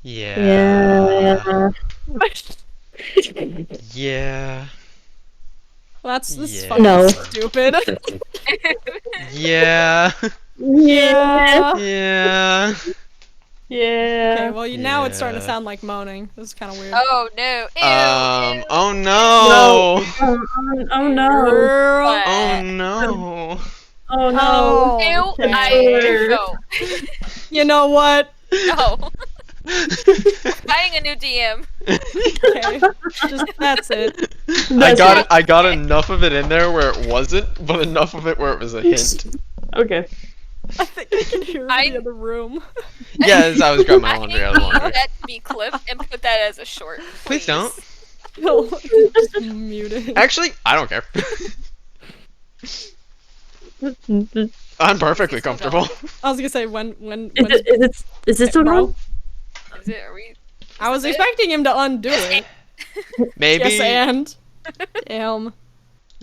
yeah, Yeah. Yeah. Well, this is Yeah. fucking No. stupid. Yeah. yeah. Yeah. yeah. Okay, well, now it's starting to Yeah. sound like moaning. This is kind of weird. oh no. Ew, ew. Oh no. Oh no! Girl. Oh no. Oh no! Oh, Ew. okay. I no. You know what? No. Buying a new DM. Okay. Just that's it. I got enough of it in there where it wasn't, but enough of it where it was a hint. Okay. I think I can hear I- in the other room. Yeah, as I was grabbing my I laundry out of the need laundry. that to be clipped and put that as a short. Please don't. No, just muted. Actually, I don't care. I'm perfectly comfortable. I was gonna say when Is it still bro, going? Is it? Are we? I was expecting him to undo it. Maybe Yes, and damn.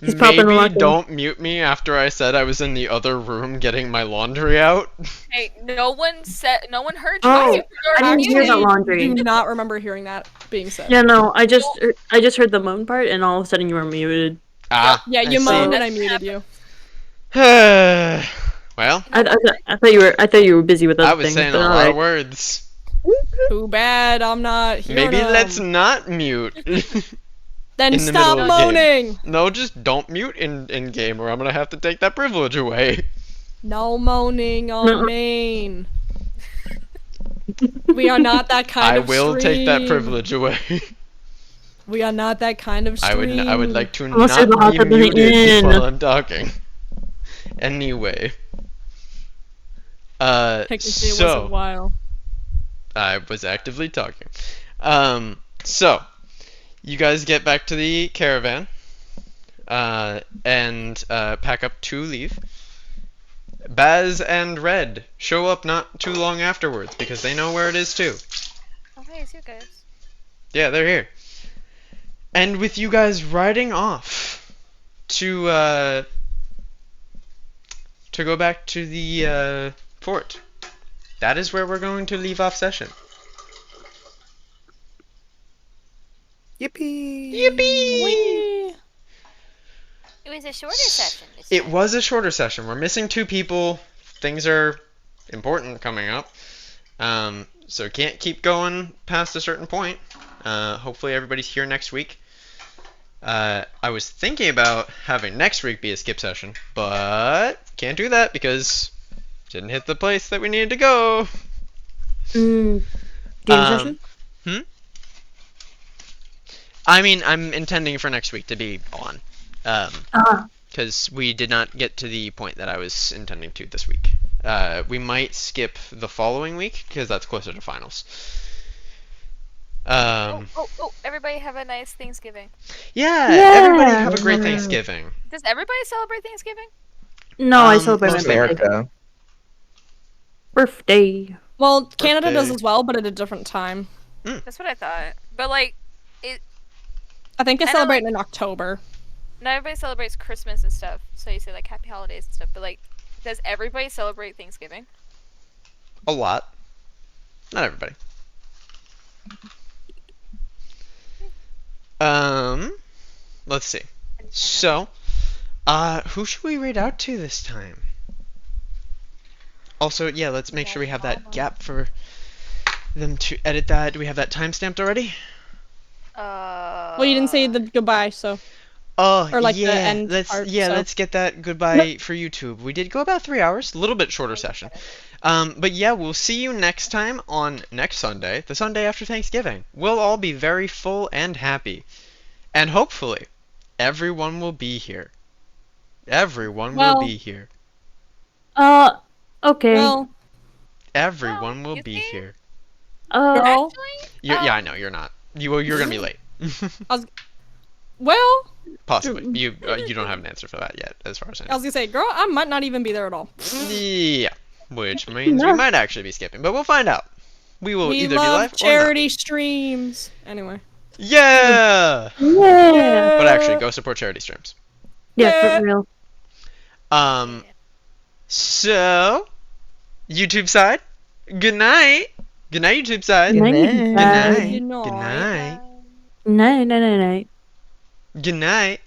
He's popping maybe locking. don't mute me after I said I was in the other room getting my laundry out. Hey, no one heard you. Oh, You were I didn't hear muted. that laundry. Do not remember hearing that being said. Yeah, no, I just heard the moan part, and all of a sudden you were muted. Ah. Yeah, I you see. moaned and I muted you. Well, I thought you were busy with other I was things. saying a but lot alright. of words. Too bad I'm not hearing Maybe let's them. not mute. Then in the stop middle of the game. moaning. No, just don't mute in game, or I'm gonna have to take that privilege away. No moaning on main. We are not that kind I of will take that stream. privilege away. We are not that kind of I stream. would like to Unless not there's a hot be tub in the muted inn. while I'm talking. Anyway. Technically, it was a So while. I was actively talking. So you guys get back to the caravan, and pack up to leave. Baz and Red show up not too long afterwards because they know where it is too. Oh, hey, it's you guys. Yeah, they're here. And with you guys riding off to go back to the fort. That is where we're going to leave off session. Yippee! Whee! It was a shorter session. It was a shorter session. We're missing 2 people. Things are important coming up. So can't keep going past a certain point. Hopefully everybody's here next week. I was thinking about having next week be a skip session, but can't do that because didn't hit the place that we needed to go. Game session? I mean, I'm intending for next week to be on. Ah, Because we did not get to the point that I was intending to this week. We might skip the following week because that's closer to finals. Oh, everybody have a nice Thanksgiving. Yeah, Yeah. everybody have a great Yeah. Thanksgiving. Does everybody celebrate Thanksgiving? No, I celebrate my most In birthday. America. Birthday. Well, Canada does Birthday. as well, but at a different time. That's what I thought. But like, I think they I know, celebrate like- in October. not everybody celebrates Christmas and stuff. So you say like Happy Holidays and stuff. But like, does everybody celebrate Thanksgiving? A lot. Not everybody. Let's see. So, who should we read out to this time? Also, yeah, let's make sure we have that gap for them to edit that. Do we have that time stamped already? Well, you didn't say the goodbye, so. Oh, Or, like, the yeah. end Let's part, yeah, so. let's get that goodbye for YouTube. We did go about 3 hours, a little bit shorter session. But yeah, we'll see you next time on next Sunday, the Sunday after Thanksgiving. We'll all be very full and happy. And hopefully, everyone will be here. Everyone will Well- be here. Okay. Well, Everyone Well, will you be see? here. girl. Actually, Yeah, I know you're not. You're gonna be late. Well, Possibly. You don't have an answer for that yet, as far as I I know. was gonna say, girl, I might not even be there at all. Yeah, which means we No. might actually be skipping, but we'll find out. We will We either be love live charity streams. Anyway. or not. Yeah. Yeah. But actually, go support charity streams. Yeah, for real. So YouTube side. Good night. Good night, YouTube side. Good night. Good night. Good night. Good night. No. Good night.